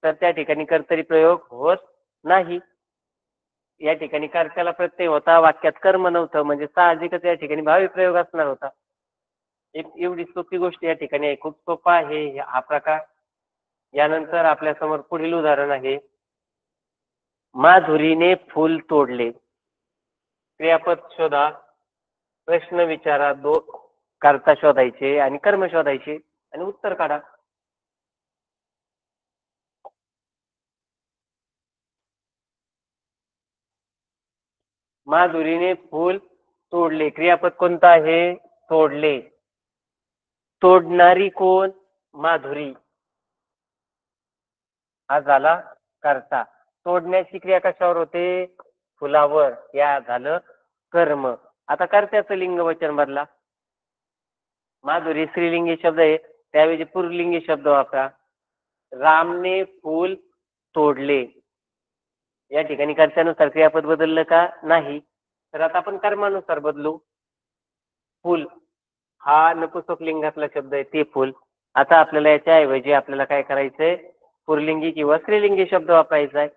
तर त्या ठिकाणी कर्तरी प्रयोग होत नाही. या ठिकाणी कर्त्याला प्रत्यय होता, वाक्यात कर्म नव्हतं, म्हणजे साहजिकच या ठिकाणी भावी प्रयोग असणार होता. एक एवढी सोपी गोष्ट या ठिकाणी आहे, खूप सोपा आहे हा प्रकार. यानंतर आपल्या समोर पुढील उदाहरण आहे, माधुरीने फूल तोडले. क्रियापद शोधा, प्रश्न विचारा, कर्ता शोधायचे आणि कर्म शोधायचे आणि उत्तर काढा. माधुरीने फूल तोडले. क्रियापद कोणतं आहे? तोडले. तोडणारी कोण? माधुरी. हा झाला कर्ता. तोडण्याची क्रिया कशावर होते? फुलावर. या झालं कर्म. आता कर्त्याचं लिंग वचन बदला. माधुरी स्त्रीलिंगी शब्द आहे, त्याऐवजी पुल्लिंगी शब्द वापरा. रामने फूल तोडले. या ठिकाणी कर्त्यानुसार क्रियापद बदललं का? नाही. तर आता आपण कर्मानुसार बदलू. फूल हा नपुंसक लिंगातला शब्द आहे, ते फूल. आता आपल्याला याच्याऐवजी आपल्याला काय करायचंय? पुल्लिंगी किंवा स्त्रीलिंगी शब्द वापरायचा आहे.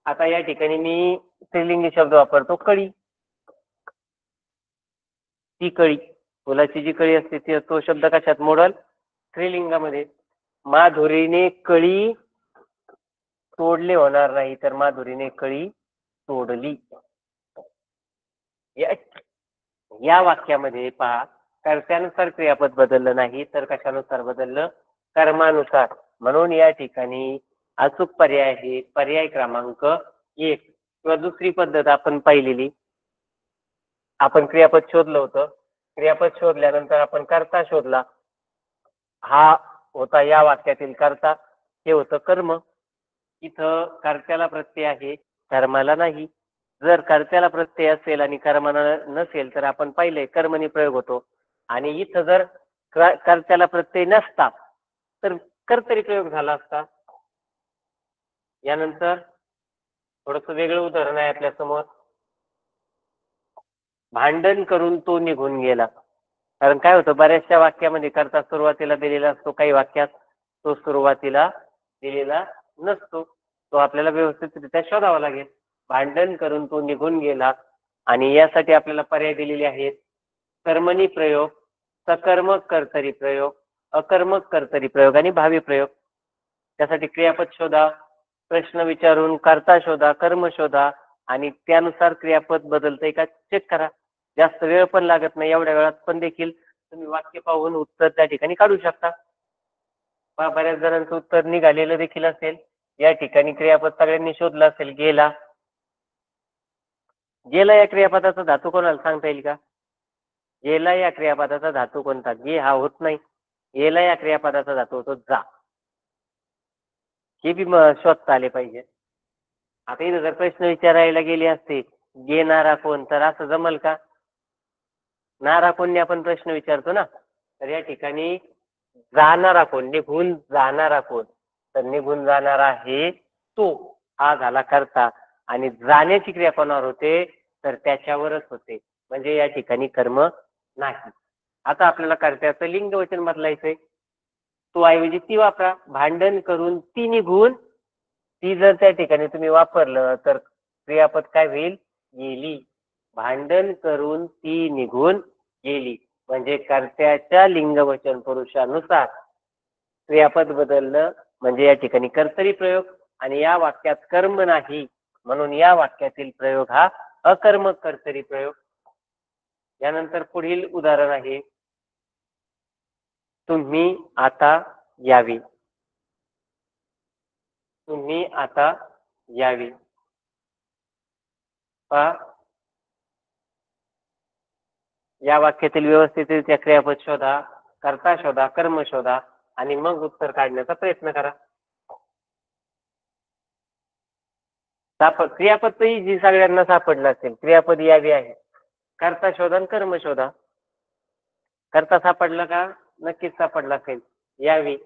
आता या ठिकाणी मी स्त्रीलिंगी शब्द वापरतो, कळी. ती कळी. फुलाची जी कळी असते ती, तो शब्द कशात मोडल? स्त्रीलिंगामध्ये. माधुरीने कळी तोडले होणार नाही, तर माधुरीने कळी तोडली. या वाक्यामध्ये पहा, कर्त्यानुसार क्रियापद बदललं नाही, तर कशानुसार बदललं? कर्मानुसार. म्हणून या ठिकाणी अचूक पर्याय आहे पर्याय क्रमांक 1. किंवा दुसरी पद्धत आपण पाहिलेली, आपण क्रियापद शोधलं होतं. क्रियापद शोधल्यानंतर आपण कर्ता शोधला. हा होता या वाक्यातील कर्ता, हे होतं कर्म. इथं कर्त्याला प्रत्यय आहे, कर्माला नाही. जर कर्त्याला प्रत्यय असेल आणि कर्माला नसेल, तर आपण पाहिलंय कर्मणी प्रयोग होतो. आणि इथं जर कर्त्याला प्रत्यय नसता, तर कर्तरी प्रयोग झाला असता. यानंतर थोडस वेगळं उदाहरण आहे आपल्या समोर. भांडण करून तो निघून गेला. कारण काय होतं, बऱ्याचशा वाक्यामध्ये कर्ता सुरुवातीला दिलेला असतो, काही वाक्यात तो सुरुवातीला दिलेला नसतो. तो आपल्याला व्यवस्थितरित्या शोधावा लागेल. भांडण करून तो निघून गेला. आणि यासाठी आपल्याला पर्याय दिलेले आहेत, कर्मणी प्रयोग, सकर्मक कर्तरी प्रयोग, अकर्मक कर्तरी प्रयोग आणि भावी प्रयोग. त्यासाठी क्रियापद शोधा, प्रश्न विचारून कर्ता शोधा, कर्म शोधा आणि त्यानुसार क्रियापद बदलतंय का चेक करा. जास्त वेळ पण लागत नाही, एवढ्या वेळात पण देखील तुम्ही वाक्य पाहून उत्तर त्या ठिकाणी काढू शकता. बऱ्याच जणांचं उत्तर निघालेलं देखील असेल. या ठिकाणी क्रियापद सगळ्यांनी शोधलं असेल. गेला. गेला या क्रियापदाचा धातू कोणाला सांगता येईल का? गेला या क्रियापदाचा धातू कोणता? गे हा होत नाही. गेला या क्रियापदाचा धातू होतो जा. हे बी शोधता आले पाहिजे. आता इथं जर प्रश्न विचारायला गेले असते, घेणारा कोण, तर असं जमल का? नारा कोणने आपण प्रश्न विचारतो ना. तर या ठिकाणी जाणारा कोण, निघून जाणारा कोण, तर निघून जाणारा आहे तो. हा झाला कर्ता. आणि जाण्याची क्रिया कोणावर होते? तर त्याच्यावरच होते. म्हणजे या ठिकाणी कर्म नाही. आता आपल्याला कर्त्याचं लिंग वचन बदलायचंय. तो ऐवजी ती वापरा. भांडण करून ती निघून. ती जर त्या ठिकाणी तुम्ही वापरलं, तर क्रियापद काय होईल? गेली. भांडण करून ती निघून गेली. म्हणजे कर्त्याच्या लिंगवचन पुरुषानुसार क्रियापद बदललं, म्हणजे या ठिकाणी कर्तरी प्रयोग. आणि या वाक्यात कर्म नाही, म्हणून या वाक्यातील प्रयोग हा अकर्मक कर्तरी प्रयोग. यानंतर पुढील उदाहरण आहे, तुम्ही आता यावी. तुम्ही आता यावी. पहा, या वाक्यातील व्यवस्थितरित्या क्रियापद शोधा, कर्ता शोधा, कर्म शोधा आणि मग उत्तर काढण्याचा प्रयत्न करा. क्रियापद जी सगळ्यांना सापडलं असेल. क्रियापद यावी आहे. कर्ता शोधा आणि कर्म शोधा. कर्ता सापडला का? नक्कीच सापडला असेल. यावी.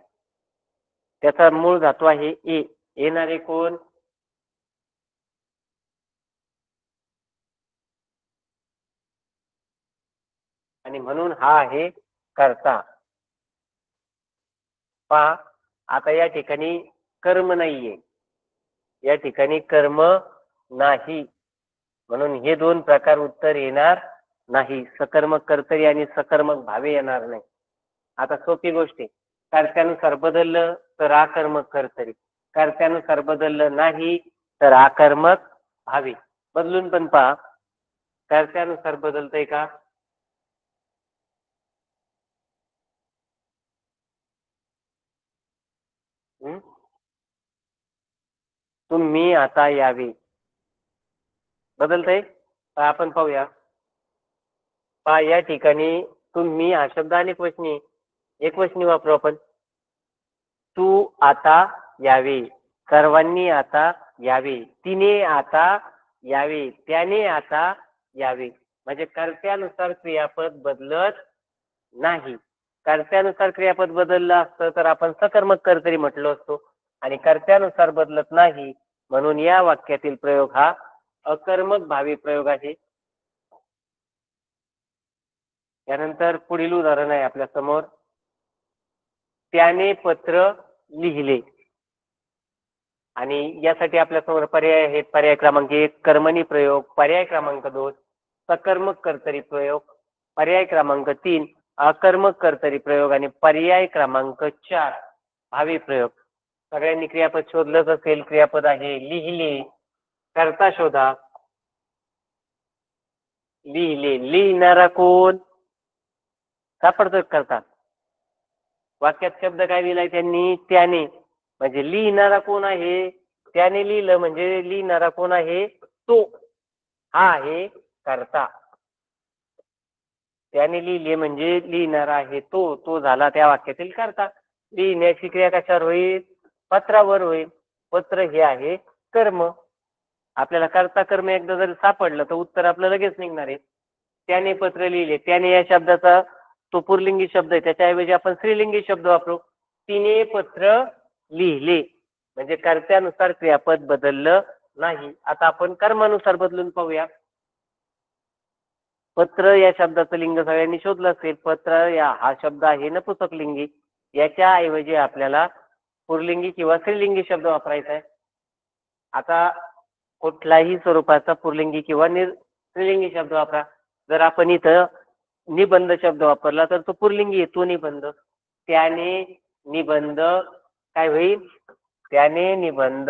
त्याचा मूळ धातू आहे ए. येणारे कोण? आणि म्हणून हा आहे कर्ता. पहा, आता या ठिकाणी कर्म नाहीये. या ठिकाणी कर्म नाही, म्हणून हे दोन प्रकार उत्तर येणार नाही. सकर्मक कर्तरी आणि सकर्मक भावे येणार नाही. आता सोपी गोष्ट आहे. कर्त्यानुसार बदललं तर आकर्मक कर्तरी, कर्त्यानुसार बदललं नाही तर आकर्मक भावे. बदलून पण पहा. कर्त्यानुसार बदलतंय का? हं? तुम्ही आता यावे. बदलतंय? आपण पाहूया. पहा या ठिकाणी तुम्ही हा शब्द अनेकवचनी आहे. एकवचनी वापरू आपण. तू आता यावे, सर्वांनी आता यावे, तिने आता यावे, त्याने आता यावे. म्हणजे कर्त्यानुसार क्रियापद बदलत नाही. कर्त्यानुसार क्रियापद बदललं असतं तर आपण सकर्मक कर्तरी म्हटलो असतो आणि कर्त्यानुसार बदलत नाही म्हणून या वाक्यातील प्रयोग हा अकर्मक भावी प्रयोग आहे. त्यानंतर पुढील उदाहरण आहे आपल्या समोर. त्याने पत्र लिहिले आणि यासाठी आपल्या समोर पर्याय आहेत. पर्याय क्रमांक 1 कर्मणी प्रयोग, पर्याय क्रमांक 2 सकर्मक कर्तरी प्रयोग, पर्याय क्रमांक 3 अकर्मक कर्तरी प्रयोग आणि पर्याय क्रमांक 4 भावी प्रयोग. सगळ्यांनी क्रियापद शोधलंच असेल. क्रियापद आहे लिहिले. कर्ता शोधा. लिहिले. लिहिणारा कोण? सापडतोय करता. वाक्यात शब्द काय दिलाय त्यांनी? त्याने. म्हणजे लिहिणारा कोण आहे? त्याने लिहिलं म्हणजे लिहिणारा कोण आहे? तो. हा आहे कर्ता. त्याने लिहिले म्हणजे लिहिणारा आहे तो. तो झाला त्या वाक्यातील कर्ता. लिहिण्याची क्रिया कशावर होईल? पत्रावर होईल. पत्र हे आहे कर्म. आपल्याला कर्ता कर्म एकदा जर सापडलं तर उत्तर आपलं लगेच निघणार आहे. त्याने पत्र लिहिले. त्याने या शब्दाचा तो पुरलिंगी शब्द आहे. त्याच्याऐवजी आपण स्त्रीलिंगी शब्द वापरू. तिने पत्र लिहिले. म्हणजे कर्त्यानुसार क्रियापद बदललं नाही. आता आपण कर्मानुसार बदलून पाहूया. पत्र या शब्दाचं लिंग सगळ्यांनी शोधलं असेल. पत्र या हा शब्द आहे नपुंसकलिंगी. याच्या ऐवजी आपल्याला पुरलिंगी किंवा स्त्रीलिंगी शब्द वापरायचा आहे. आता कुठल्याही स्वरूपाचा पुरलिंगी किंवा स्त्रीलिंगी शब्द वापरा. जर आपण इथं निबंध शब्द वापरला तर तो पुरलिंगी आहे. तो निबंध. त्याने निबंध काय होईल? त्याने निबंध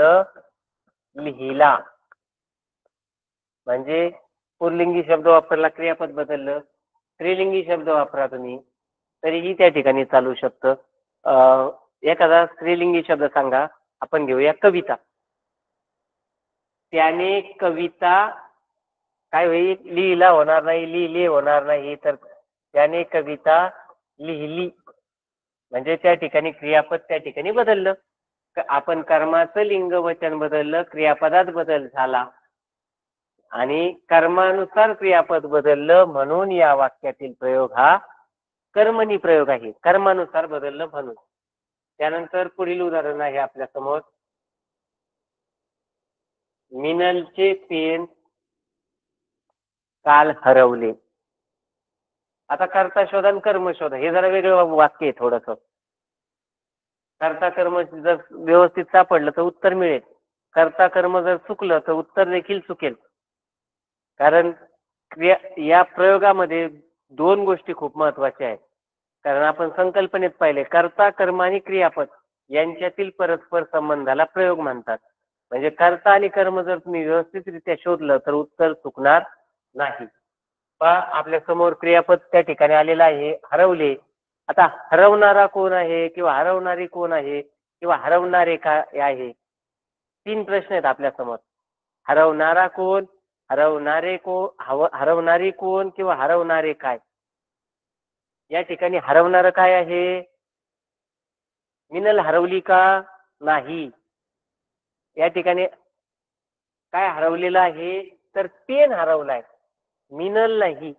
लिहिला. म्हणजे पुरलिंगी शब्द वापरला, क्रियापद बदललं. स्त्रीलिंगी शब्द वापरा तुम्ही तरीही त्या ठिकाणी चालू शकतं. एखादा स्त्रीलिंगी शब्द सांगा. आपण घेऊया कविता. त्याने कविता काय होईल? लिहिला होणार नाही, लिहिले होणार नाही. तर त्याने कविता लिहिली. म्हणजे त्या ठिकाणी क्रियापद त्या ठिकाणी बदललं. आपण कर्माचं लिंग वचन बदललं, क्रियापदात बदल झाला आणि कर्मानुसार क्रियापद बदललं म्हणून या वाक्यातील प्रयोग हा कर्मणी प्रयोग आहे. कर्मानुसार बदललं म्हणून. त्यानंतर पुढील उदाहरण आहे आपल्या समोर. मिनलचे पेन काल हरवले. आता कर्ता शोधा आणि कर्म शोधा. हे जरा वेगळं वाक्य आहे थोडंसं. कर्ता कर्म जर व्यवस्थित सापडलं तर उत्तर मिळेल. कर्ता कर्म जर चुकलं तर उत्तर देखील चुकेल. कारण या प्रयोगामध्ये दोन गोष्टी खूप महत्वाच्या आहेत. कारण आपण संकल्पनेत पाहिले कर्ता कर्म आणि क्रियापद यांच्यातील परस्पर संबंधाला प्रयोग म्हणतात. म्हणजे कर्ता आणि कर्म जर तुम्ही व्यवस्थितरित्या शोधलं तर उत्तर चुकणार नाही. पहा आपल्या समोर क्रियापद त्या ठिकाणी आलेलं आहे हरवले. आता हरवणारा कोण आहे किंवा हरवणारी कोण आहे किंवा हरवणारे काय आहे? 3 प्रश्न आहेत आपल्या समोर. हरवणारा कोण? हरवणारे कोण? हरवणारी कोण किंवा हरवणारे काय? या ठिकाणी हरवणारं काय आहे? मिनल हरवली का? नाही. या ठिकाणी काय हरवलेलं आहे? तर पेन हरवलाय. मिनल नाही.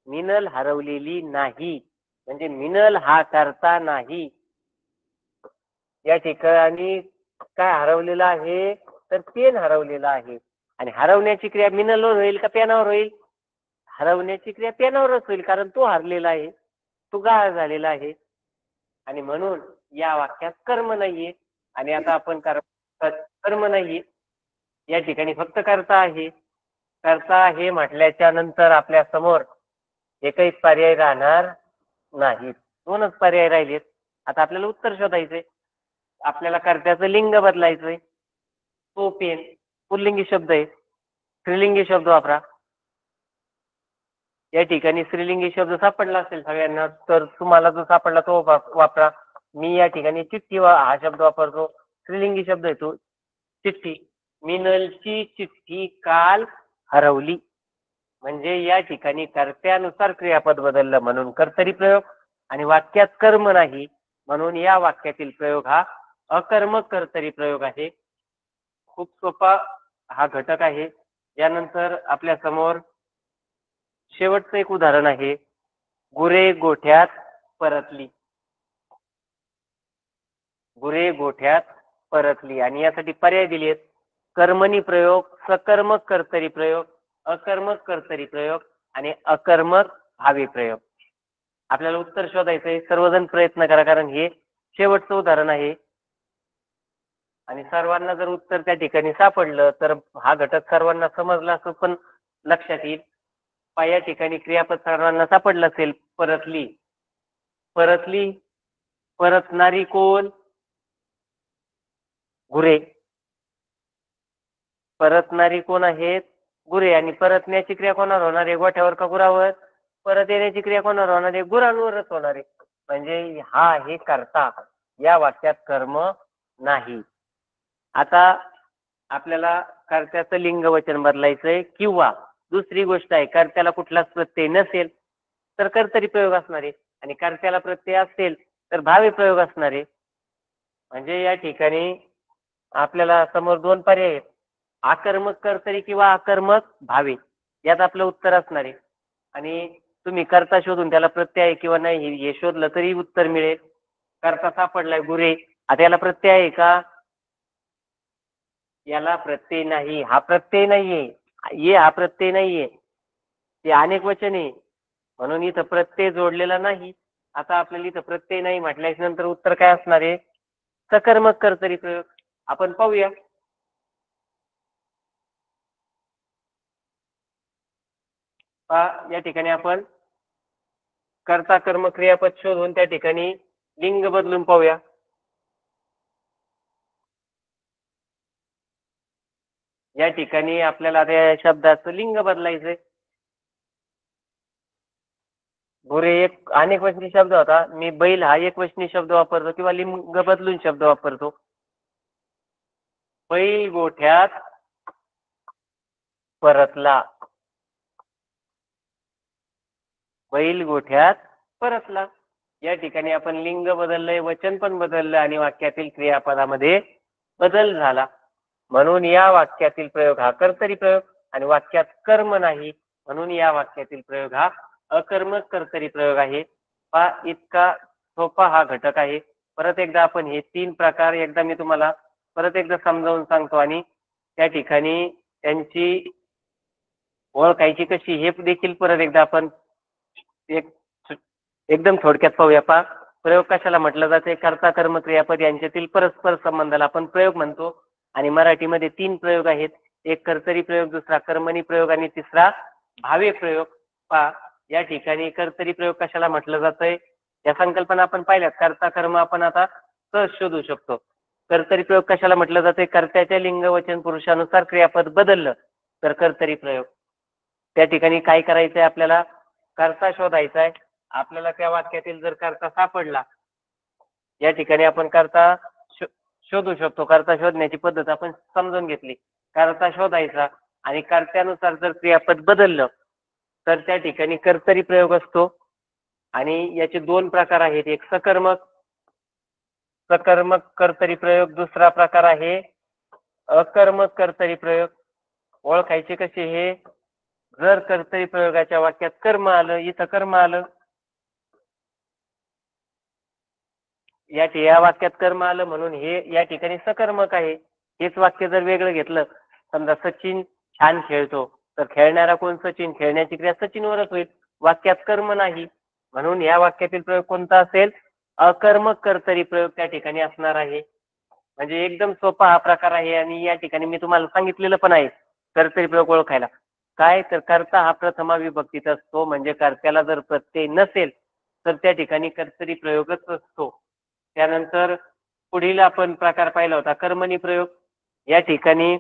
मिनल हरवलेली नाही. म्हणजे मिनल हा कर्ता नाही. या ठिकाणी काय हरवलेलं आहे? तर पेन हरवलेला आहे. आणि हरवण्याची क्रिया मिनलवर होईल का पेनावर होईल? हरवण्याची क्रिया पेनावरच होईल कारण तो हरलेला आहे. तो गाळ झालेला आहे. आणि म्हणून या वाक्यात कर्म नाहीये. आणि आता आपण कर्म नाहीये. या ठिकाणी फक्त कर्ता आहे. करता हे म्हटल्याच्या नंतर आपल्या समोर एकही पर्याय राहणार नाही. दोनच पर्याय राहिलेत. आता आपल्याला उत्तर शोधायचंय. आपल्याला कर्त्याचं लिंग बदलायचंय. तो पेन पुल्लिंगी शब्द आहे. स्त्रीलिंगी शब्द वापरा. या ठिकाणी स्त्रीलिंगी शब्द सापडला असेल सगळ्यांना, तर तुम्हाला जो सापडला तो वापरा. मी या ठिकाणी चिठ्ठी हा शब्द वापरतो. स्त्रीलिंगी शब्द आहे तो चिठ्ठी. मिनलची चिठ्ठी काल हरवली. म्हणजे या ठिकाणी कर्त्यानुसार क्रियापद बदललं म्हणून कर्तरी प्रयोग, आणि वाक्यात कर्म नाही म्हणून या वाक्यातील प्रयोग हा अकर्मक कर्तरी प्रयोग आहे. खूप सोपा हा घटक आहे. यानंतर आपल्या समोर शेवटचं एक उदाहरण आहे. गुरे गोठ्यात परतली. गुरे गोठ्यात परतली आणि यासाठी पर्याय दिलेत. कर्मणी प्रयोग, सकर्मक कर्तरी प्रयोग, अकर्मक कर्तरी प्रयोग आणि अकर्मक भावी प्रयोग. आपल्याला उत्तर शोधायचंय. सर्वजण प्रयत्न करा, कारण हे शेवटचं उदाहरण आहे आणि सर्वांना जर उत्तर त्या ठिकाणी सापडलं तर हा घटक सर्वांना समजला असं पण लक्षात येईल. या ठिकाणी क्रियापद सर्वांना सापडलं असेल. परतली. परतली परतणारी कोण? गुरे. परतणारी कोण आहेत? गुरे. आणि परतण्याची क्रिया कोणावर होणार आहे? गोठ्यावर का गुरावर? परत येण्याची क्रिया कोणावर होणार आहे? गुरांवरच होणार आहे. म्हणजे हा आहे कर्ता. या वाक्यात कर्म नाही. आता आपल्याला कर्त्याचं लिंग वचन बदलायचंय, किंवा दुसरी गोष्ट आहे, कर्त्याला कुठलाच प्रत्यय नसेल तर कर्तरी प्रयोग असणार आहे, आणि कर्त्याला प्रत्यय असेल तर भावी प्रयोग असणार आहे. म्हणजे या ठिकाणी आपल्याला समोर दोन पर्याय आहेत. आकर्मक कर्तरी किंवा आकर्मक भावे, यात आपलं उत्तर असणार आहे. आणि तुम्ही कर्ता शोधून त्याला प्रत्यय आहे किंवा नाही हे शोधलं तरी उत्तर मिळेल. कर्ता सापडलाय गुरे. आता याला प्रत्यय आहे का? याला प्रत्यय नाही. हा प्रत्यय नाहीये. ये हा प्रत्यय नाहीये. ते अनेक वचन आहे म्हणून इथं प्रत्यय जोडलेला नाही. आता आपल्याला इथं प्रत्यय नाही म्हटल्याच्या नंतर उत्तर काय असणार आहे? सकर्मक कर्तरी प्रयोग. आपण पाहूया. या ठिकाणी आपण कर्ता कर्म क्रियापद शोधून त्या ठिकाणी लिंग बदलून पाहूया. या ठिकाणी आपल्याला त्या शब्दाचं लिंग बदलायचंय. गुरे एक अनेक वचनी शब्द होता. मी बैल हा एक वचनी शब्द वापरतो किंवा लिंग बदलून शब्द वापरतो. बैल गोठ्यात परतला. बैल गोठ्यात परतला. या ठिकाणी आपण लिंग बदललंय, वचन पण बदललं आणि वाक्यातील क्रियापदामध्ये बदल झाला. म्हणून या वाक्यातील प्रयोग हा कर्तरी प्रयोग, आणि वाक्यात कर्म नाही म्हणून या वाक्यातील प्रयोग हा अकर्मक कर्तरी प्रयोग आहे. हा इतका सोपा हा घटक आहे. परत एकदा आपण हे तीन प्रकार एकदा मी तुम्हाला परत एकदा समजावून सांगतो, आणि त्या ठिकाणी त्यांची ओळखायची कशी हे देखील परत एकदा आपण एक एकदम थोडक्यात पाहूया. प्रयोग कशाला म्हटलं जाते? कर्ता कर्म क्रियापद यांच्यातील परस्पर संबंधाला आपण प्रयोग म्हणतो. आणि मराठीमध्ये तीन प्रयोग आहेत. एक कर्तरी प्रयोग, दुसरा कर्मणी प्रयोग आणि तिसरा भावे प्रयोग. या ठिकाणी कर्तरी प्रयोग कशाला म्हटलं जातंय या संकल्पना आपण पाहिल्यात. कर्ता कर्म आपण आता सहज शोधू शकतो. कर्तरी प्रयोग कशाला म्हटलं जाते? कर्त्याच्या लिंग वचन पुरुषानुसार क्रियापद बदललं तर कर्तरी प्रयोग. त्या ठिकाणी काय करायचंय? आपल्याला कर्ता शोधायचा आहे. आपल्याला त्या वाक्यातील जर कर्ता सापडला, या ठिकाणी आपण कर्ता शोधू शकतो. कर्ता शोधण्याची पद्धत आपण समजून घेतली. कर्ता शोधायचा आणि कर्त्यानुसार जर क्रियापद बदललं तर त्या ठिकाणी कर्तरी प्रयोग असतो. आणि याचे दोन प्रकार आहेत. एक सकर्मक सकर्मक कर्तरी प्रयोग, दुसरा प्रकार आहे अकर्मक कर्तरी प्रयोग. ओळखायचे कसे हे? जर कर्तरी प्रयोगाच्या वाक्यात कर्म आलं, इथं कर्म आलं, या वाक्यात कर्म आलं म्हणून हे या ठिकाणी सकर्मक आहे. हेच वाक्य जर वेगळं घेतलं, समजा सचिन छान खेळतो, तर खेळणारा कोण? सचिन. खेळण्याची क्रिया सचिनवरच होईल. वाक्यात कर्म नाही म्हणून या वाक्यातील प्रयोग कोणता असेल? अकर्मक कर्तरी प्रयोग त्या ठिकाणी असणार आहे. म्हणजे एकदम सोपा हा प्रकार आहे, आणि या ठिकाणी मी तुम्हाला सांगितलेलं पण आहे कर्तरी प्रयोग ओळखायला. काय तर कर्ता हा प्रथमा विभक्तीत असतो, म्हणजे कर्त्याला जर प्रत्यय नसेल तर त्या ठिकाणी कर्तरी प्रयोगच असतो. त्यानंतर पुढील आपण प्रकार पाहिला होता कर्मणी प्रयोग. या ठिकाणी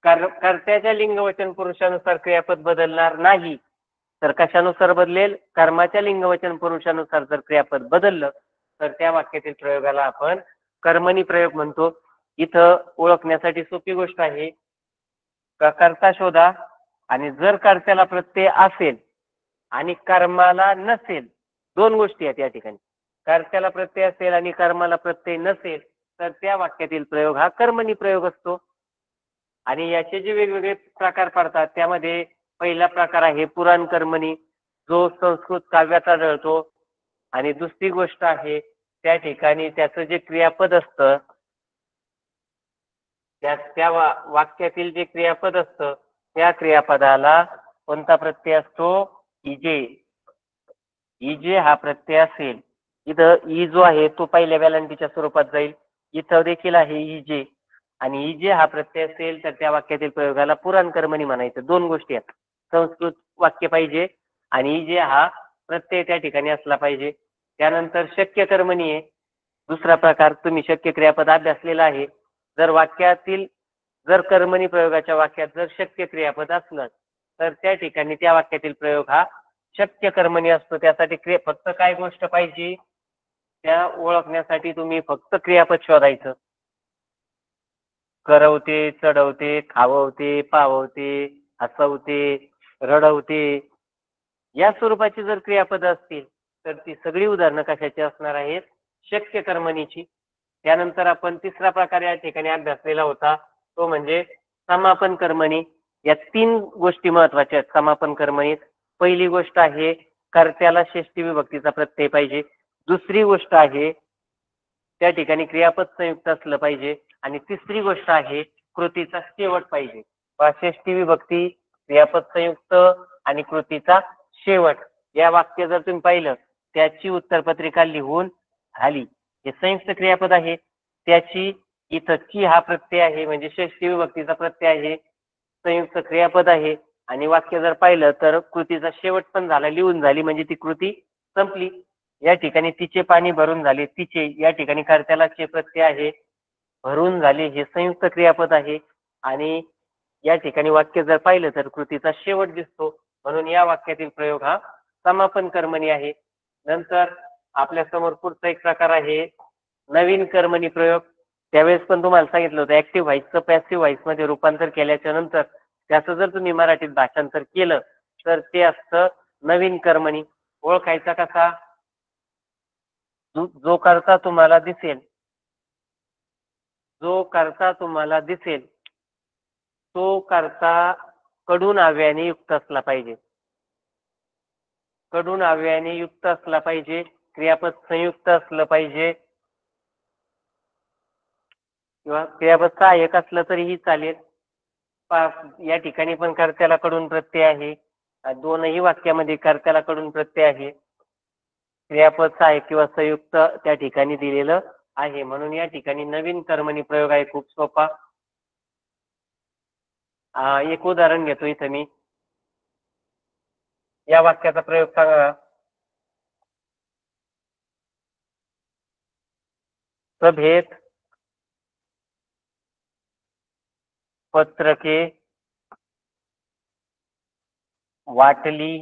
कर्त्याच्या लिंगवचन पुरुषानुसार क्रियापद बदलणार नाही. तर कशानुसार बदलेल? कर्माच्या लिंगवचन पुरुषानुसार जर क्रियापद बदललं तर त्या वाक्यातील प्रयोगाला आपण कर्मणी प्रयोग म्हणतो. इथं ओळखण्यासाठी सोपी गोष्ट आहे. कर्ता शोधा आणि जर कर्त्याला प्रत्यय असेल आणि कर्माला नसेल, दोन गोष्टी आहेत या ठिकाणी. कर्त्याला प्रत्यय असेल आणि कर्माला प्रत्यय नसेल तर त्या वाक्यातील प्रयोग हा कर्मणी प्रयोग असतो. आणि याचे जे वेगवेगळे प्रकार पडतात त्यामध्ये पहिला प्रकार आहे पुराण कर्मणी, जो संस्कृत काव्यात आढळतो. आणि दुसरी गोष्ट आहे त्या ठिकाणी त्याचं जे क्रियापद असतं त्या वाक्यातील जे क्रियापद असतं त्या क्रियापदाला कोणता प्रत्यय असतो? इजे. इजे हा प्रत्यय असेल, इथं ई जो आहे तो पहिल्या वेलांटीच्या स्वरूपात जाईल. इथं देखील आहे इजे आणि इजे हा प्रत्यय असेल तर त्या वाक्यातील प्रयोगाला पुराण कर्मणी म्हणायचं. दोन गोष्टी आहेत. संस्कृत वाक्य पाहिजे आणि इजे हा प्रत्यय त्या ठिकाणी असला पाहिजे. त्यानंतर शक्य कर्मणी आहे दुसरा प्रकार. तुम्ही शक्य क्रियापद अभ्यासलेला आहे. जर वाक्यातील जर कर्मणी प्रयोगाच्या वाक्यात जर शक्य क्रियापद असलं तर त्या ठिकाणी त्या वाक्यातील प्रयोग हा शक्य कर्मणी असतो. त्यासाठी फक्त काय गोष्ट पाहिजे? त्या ओळखण्यासाठी तुम्ही फक्त क्रियापद शोधायचं. करवते, चढवते, खाववते, पाववते, हसवते, रडवते या स्वरूपाची जर क्रियापद असतील तर ती सगळी उदाहरणं कशाची असणार आहेत? शक्य कर्मणीची. त्यानंतर आपण तिसरा प्रकार या ठिकाणी अभ्यासलेला होता तो म्हणजे समापन कर्मणी. या तीन गोष्टी महत्वाच्या आहेत समापन कर्मणीत. पहिली गोष्ट आहे कर्त्याला षष्ठी विभक्तीचा प्रत्यय पाहिजे. दुसरी गोष्ट आहे त्या ठिकाणी क्रियापद संयुक्त असलं पाहिजे आणि तिसरी गोष्ट आहे कृतीचा शेवट पाहिजे. षष्ठी विभक्ती, क्रियापद संयुक्त आणि कृतीचा शेवट. या वाक्य जर तुम्ही पाहिलं त्याची उत्तरपत्रिका लिहून झाली. हे संयुक्त क्रियापद आहे. त्याची इथं ची हा प्रत्यय आहे म्हणजे षष्ठी विभक्तीचा प्रत्यय आहे, संयुक्त क्रियापद आहे आणि वाक्य जर पाहिलं तर कृतीचा शेवट पण झाला, लिहून झाली म्हणजे ती कृती संपली. या ठिकाणी तिचे पाणी भरून झाले, तिचे या ठिकाणी कर्त्याला चे प्रत्यय आहे. भरून झाले हे संयुक्त क्रियापद आहे आणि या ठिकाणी वाक्य जर पाहिलं तर कृतीचा शेवट दिसतो. म्हणून या वाक्यातील प्रयोग हा समापन कर्मणी आहे. नंतर आपल्या समोर पुढचा एक प्रकार आहे नवीन कर्मणी प्रयोग. त्यावेळेस पण तुम्हाला सांगितलं होतं ऍक्टिव्ह व्हॉइसचं पॅसिव्ह व्हॉइस मध्ये रूपांतर केल्याच्या नंतर त्याचं जर तुम्ही मराठीत भाषांतर केलं तर ते असतं नवीन कर्मणी. ओळखायचा कसा? जो करता तुम्हाला दिसेल, जो करता तुम्हाला दिसेल तो करता कडून अव्ययाने युक्त असला पाहिजे. कडून अव्ययाने युक्त असला पाहिजे. क्रियापद संयुक्त असलं पाहिजे किंवा क्रियापद सहाय्यक असलं तरीही चालेल. या ठिकाणी पण कर्त्याला कडून प्रत्यय आहे. दोनही वाक्यामध्ये कर्त्याला कडून प्रत्यय आहे. क्रियापद सहाय्यक किंवा संयुक्त त्या ठिकाणी दिलेलं आहे. म्हणून या ठिकाणी नवीन कर्मणी प्रयोग आहे खूप सोपा. एक उदाहरण घेतो इथं मी. या वाक्याचा प्रयोग सांगा. सभेत पत्रके वाटली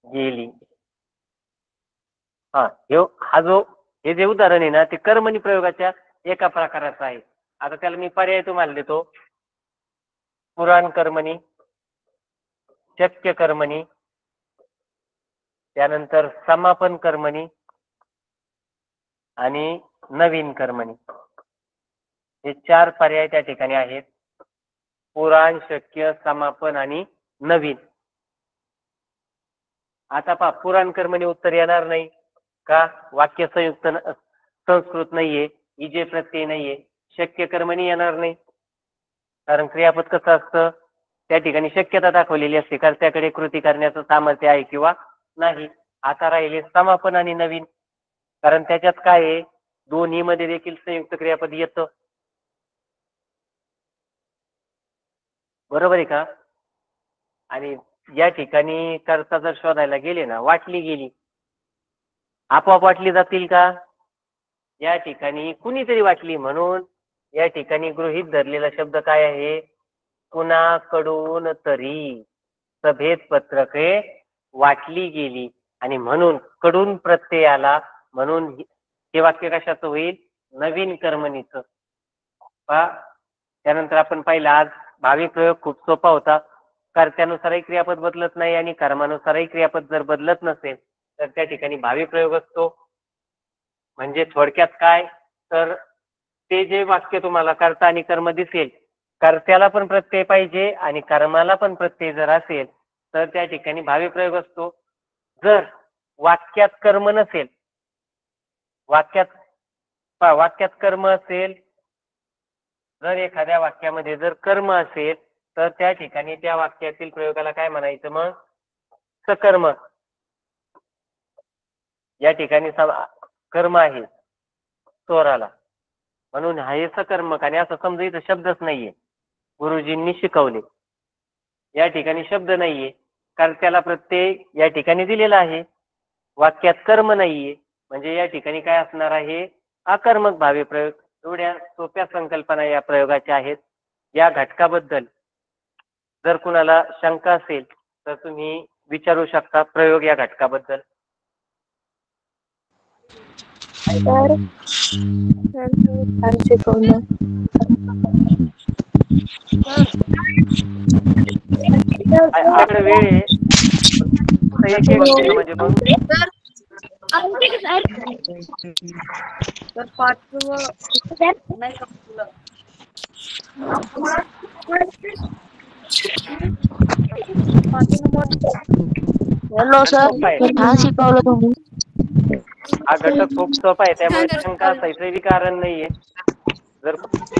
गेली. हे जे उदाहरण आहे ना ते कर्मणी प्रयोगाच्या एका प्रकाराचं आहे. आता त्याला मी पर्याय तुम्हाला देतो. पुराण कर्मणी, शक्य कर्मणी, त्यानंतर समापन कर्मणी आणि नवीन कर्मणी. हे चार पर्याय त्या ठिकाणी आहेत. पुराण, शक्य, समापन आणि नवीन. आता पहा पुराण कर्मणी उत्तर येणार नाही का? वाक्य संयुक्त संस्कृत नाहीये, इजे प्रत्यय नाहीये. शक्य कर्मणी येणार नाही कारण क्रियापद कसं असतं त्या ठिकाणी शक्यता दाखवलेली असते कर्त्याकडे कृती करण्याचं सामर्थ्य आहे किंवा नाही. आता राहिले समापन आणि नवीन. कारण त्याच्यात काय आहे दोन्ही मध्ये देखील संयुक्त क्रियापद येतं. बरोबर आहे का? आणि या ठिकाणी कर्ता जर शोधायला गेले ना, वाटली गेली, आपोआप वाटली जातील का? या ठिकाणी कुणीतरी वाटली, म्हणून या ठिकाणी गृहीत धरलेला शब्द काय आहे? कुणाकडून तरी सभेत पत्रके वाटली गेली आणि म्हणून कडून प्रत्यय आला, म्हणून हे वाक्य कशाचं होईल? नवीन कर्मणीचं. पहा, त्यानंतर आपण पाहिलं आज भावी प्रयोग खूप सोपा होता. कर्त्यानुसारही क्रियापद बदलत नाही आणि कर्मानुसारही क्रियापद जर बदलत नसेल तर त्या ठिकाणी भावी प्रयोग असतो. म्हणजे थोडक्यात काय, तर ते जे वाक्य तुम्हाला कर्ता आणि कर्म दिसेल, कर्त्याला पण प्रत्यय पाहिजे आणि कर्माला पण प्रत्यय जर असेल तर त्या ठिकाणी भावी प्रयोग असतो. जर वाक्यात कर्म नसेल, वाक्यात वाक्यात कर्म असेल, जर एखाद्या वाक्यामध्ये जर कर्म असेल तर त्या ठिकाणी त्या वाक्यातील प्रयोगाला काय म्हणायचं? मग सकर्म. या ठिकाणी कर्म आहे चोराला, म्हणून हे सकर्मक. आणि असं समजा इथं शब्दच नाहीये, गुरुजींनी शिकवले, या ठिकाणी शब्द नाहीये, कर्त्याला प्रत्यय या ठिकाणी दिलेला आहे, वाक्यात कर्म नाहीये, म्हणजे या ठिकाणी काय असणार आहे? आकर्मक भावी प्रयोग. एवढ्या सोप्या संकल्पना या प्रयोगाच्या आहेत. या घटकाबद्दल जर कुणाला शंका असेल तर तुम्ही विचारू शकता प्रयोग या घटकाबद्दल. सर शिकवलं. आपल्याकडे वेळ आहे, एक एक म्हणजे मग हॅलो सर, हा शिकवलं तुम्ही. हा घटक खूप सोपा आहे, त्यामुळे शंका असायचं कारण नाहीये. जर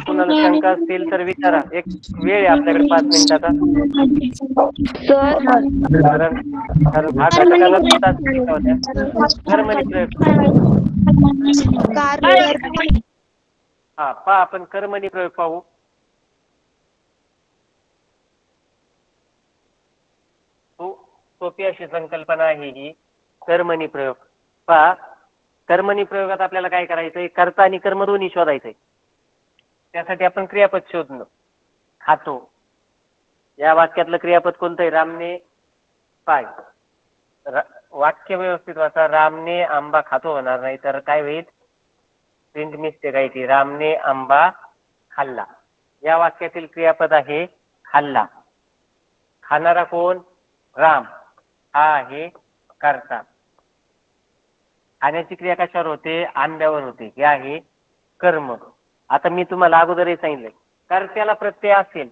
कुणाला शंका असतील तर विचारा. एक वेळ आहे आपल्याकडे 5 मिनिटाचा. कारण हा घटकाला शिकवत्या कर्मणी प्रयोग. हा पहा, आपण कर्मणी प्रयोग पाहू. सोपी अशी संकल्पना आहे ही कर्मणी प्रयोग. पहा, कर्मणी प्रयोगात आपल्याला काय करायचंय? कर्ता आणि कर्म दोन्ही शोधायचंय. त्यासाठी आपण क्रियापद शोधणं. खातो या वाक्यातलं क्रियापद कोणतं आहे? रामने पाय. वाक्य व्यवस्थित वाचा. रामने आंबा खातो होणार नाही, तर काय होईल? प्रिंट मिस्टेक आहे ती. रामने आंबा खाल्ला. या वाक्यातील क्रियापद आहे खाल्ला. खाणारा कोण? राम. हा आहे कर्ता. खाण्याची क्रिया कशावर होते? आंब्यावर होते. हे आहे कर्म. आता मी तुम्हाला अगोदरही सांगितलं, कर्त्याला प्रत्यय असेल,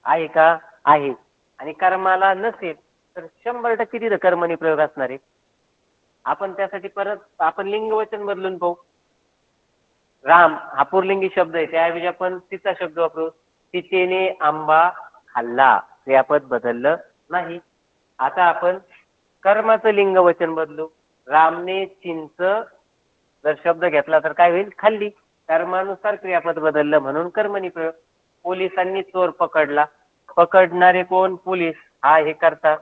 आहे का? आहे. आणि कर्माला नसेल तर 100% तिथं कर्मणी प्रयोग असणार आहे. आपण त्यासाठी परत आपण लिंग वचन बदलून पाहू. राम हा पुरलिंगी शब्द आहे, त्याऐवजी आपण तिचा शब्द वापरू. तिचेने आंबा खाल्ला. क्रियापद बदललं नाही. आता आपण कर्माचं लिंग वचन बदलू. रामने चिंच जर शब्द घेतला तर काय होईल? खाल्ली. कर्मानुसार क्रियापद बदललं म्हणून कर्मणी प्रयोग. पोलिसांनी चोर पकडला. पकडणारे कोण? पोलीस. हा हे कर्ता.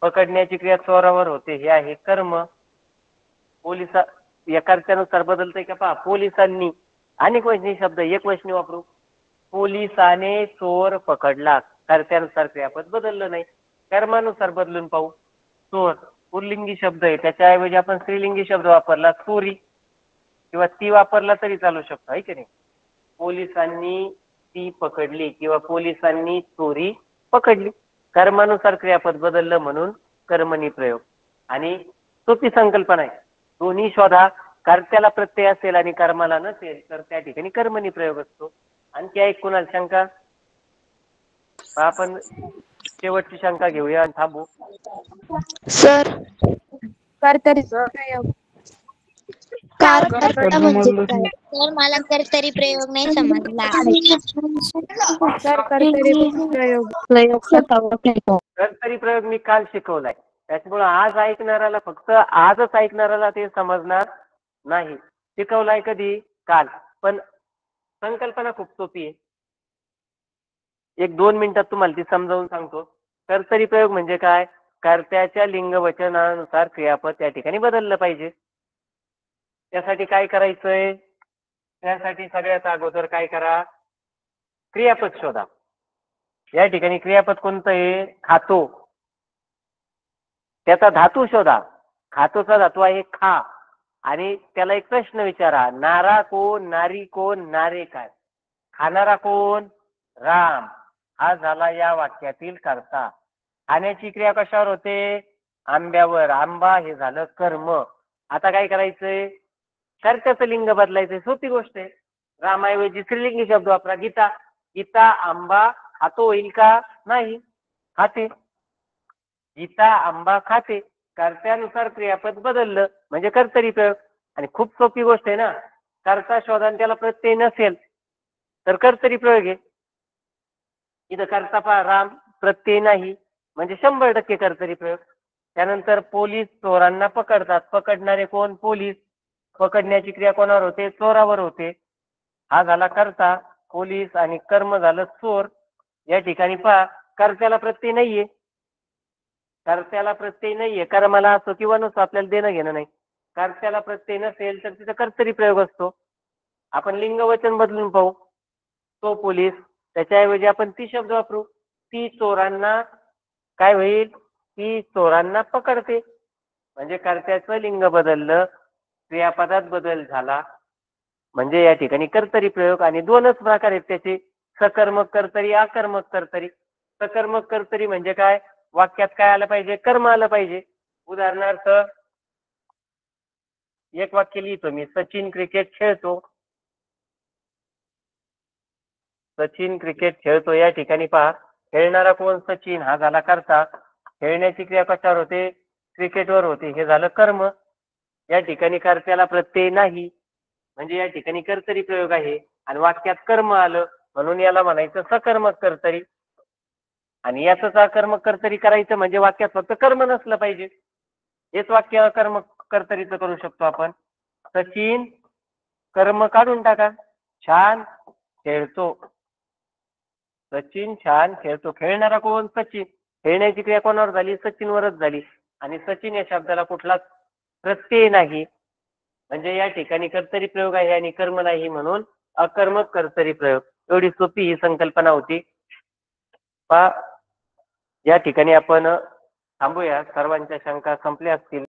पकडण्याची क्रिया चोरावर होते, हे आहे कर्म. पोलिसा या कर्त्यानुसार बदलतंय का? पहा, पोलिसांनी अनेक वचनी शब्द एक वचनी वापरू. पोलिसाने चोर पकडला. कर्त्यानुसार क्रियापद बदललं नाही. कर्मानुसार बदलून पाहू. चोर पुल्लिंगी शब्द आहे, त्याच्याऐवजी आपण स्त्रीलिंगी शब्द वापरला, चोरी, किंवा ती वापरला तरी चालू शकतो, आहे की नाही? पोलिसांनी ती पकडली किंवा पोलिसांनी चोरी पकडली. कर्मानुसार क्रियापद बदललं म्हणून कर्मणी प्रयोग. आणि सोपी संकल्पना आहे. दोन्ही शोधा. कर्त्याला प्रत्यय असेल आणि कर्माला नसेल तर त्या ठिकाणी कर्मणी प्रयोग असतो. आणखी एक कुणाला शंका? आपण शेवटची शंका घेऊया आणि थांबू. सर कर्तरी प्रयोग. कर्ता म्हणजे काय? सर मला कर्तरी प्रयोग नाही समजला. सर कर्तरी प्रयोग. कर्तरी प्रयोग मी काल शिकवलाय, त्याच्यामुळे आज ऐकणाऱ्याला, फक्त आजच ऐकणाऱ्याला ते समजणार नाही. शिकवलाय कधी? काल. पण संकल्पना खूप सोपी आहे. एक 2 मिनिटात तुम्हाला ती समजावून सांगतो. कर्तरी प्रयोग म्हणजे काय? कर्त्याच्या लिंग वचनानुसार क्रियापद त्या ठिकाणी बदललं पाहिजे. त्यासाठी काय करायचंय? त्यासाठी सगळ्यात अगोदर काय करा? क्रियापद शोधा. या ठिकाणी क्रियापद कोणतं आहे? खातो. त्याचा धातू शोधा. खातोचा धातू आहे खा. आणि त्याला एक प्रश्न विचारा, नारा कोण, नारी कोण, नारे काय? खाणारा कोण? राम. हा झाला या वाक्यातील कर्ता. खाण्याची क्रिया कशावर होते? आंब्यावर. आंबा हे झालं कर्म. आता काय करायचंय? कर्त्याचं लिंग बदलायचंय. सोपी गोष्ट आहे. रामाऐवजी स्त्रीलिंगी शब्द वापरा. गीता. गीता आंबा खातो होईल का? नाही, खाते. गीता आंबा खाते. कर्त्यानुसार क्रियापद बदललं म्हणजे कर्तरी प्रयोग. आणि खूप सोपी गोष्ट आहे ना. कर्ता शोधा आणि त्याला प्रत्यय नसेल तर कर्तरी प्रयोग आहे. इथं कर्ता पहा राम, प्रत्यय नाही म्हणजे 100% कर्तरी प्रयोग. त्यानंतर पोलीस चोरांना पकडतात. पकडणारे कोण? पोलीस. पकडण्याची क्रिया कोणावर होते? चोरावर होते. हा झाला कर्ता. पोलीस आणि कर्म झालं चोर. या ठिकाणी पहा कर्त्याला प्रत्यय नाहीये. कर्त्याला प्रत्यय नाहीये. कर्माला असो किंवा नसो आपल्याला देणं घेणं नाही. कर्त्याला प्रत्यय नसेल तर तिथं कर्तरी प्रयोग असतो. आपण लिंग वचन बदलून पाहू. तो पोलीस, त्याच्याऐवजी आपण ती शब्द वापरू. ती चोरांना काय होईल? ती चोरांना पकडते. म्हणजे कर्त्याचं लिंग बदललं, क्रियापदात बदल झाला म्हणजे या ठिकाणी कर्तरी प्रयोग. आणि 2च प्रकार आहेत त्याचे, सकर्मक कर्तरी, आकर्मक कर्तरी. सकर्मक कर्तरी म्हणजे काय? वाक्यात काय आलं पाहिजे? कर्म आलं पाहिजे. उदाहरणार्थ एक वाक्य लिहितो मी, सचिन क्रिकेट खेळतो. सचिन क्रिकेट खेळतो. या ठिकाणी पहा खेळणारा कोण? सचिन. हा झाला कर्ता. खेळण्याची क्रिया कशावर होते? क्रिकेटवर होते. हे झालं कर्म. या ठिकाणी कर्त्याला प्रत्यय नाही म्हणजे या ठिकाणी कर्तरी प्रयोग आहे. आणि वाक्यात कर्म आलं म्हणून याला म्हणायचं सकर्मक कर्तरी. आणि याच अकर्मक कर्तरी करायचं म्हणजे वाक्यात फक्त कर्म नसलं पाहिजे. हेच वाक्य अकर्मक कर्तरीचं करू शकतो आपण. सचिन कर्म काढून टाका. छान खेळतो. सचिन छान खेळतो. खेळणारा कोण? सचिन. खेळण्याची क्रिया कोणावर झाली? सचिनवरच झाली. आणि सचिन या शब्दाला कुठलाच प्रत्यय नाही म्हणजे या ठिकाणी कर्तरी प्रयोग आहे आणि कर्म नाही म्हणून अकर्मक कर्तरी प्रयोग. एवढी सोपी ही संकल्पना होती. पहा या ठिकाणी आपण थांबूया. सर्वांच्या शंका संपल्या असतील.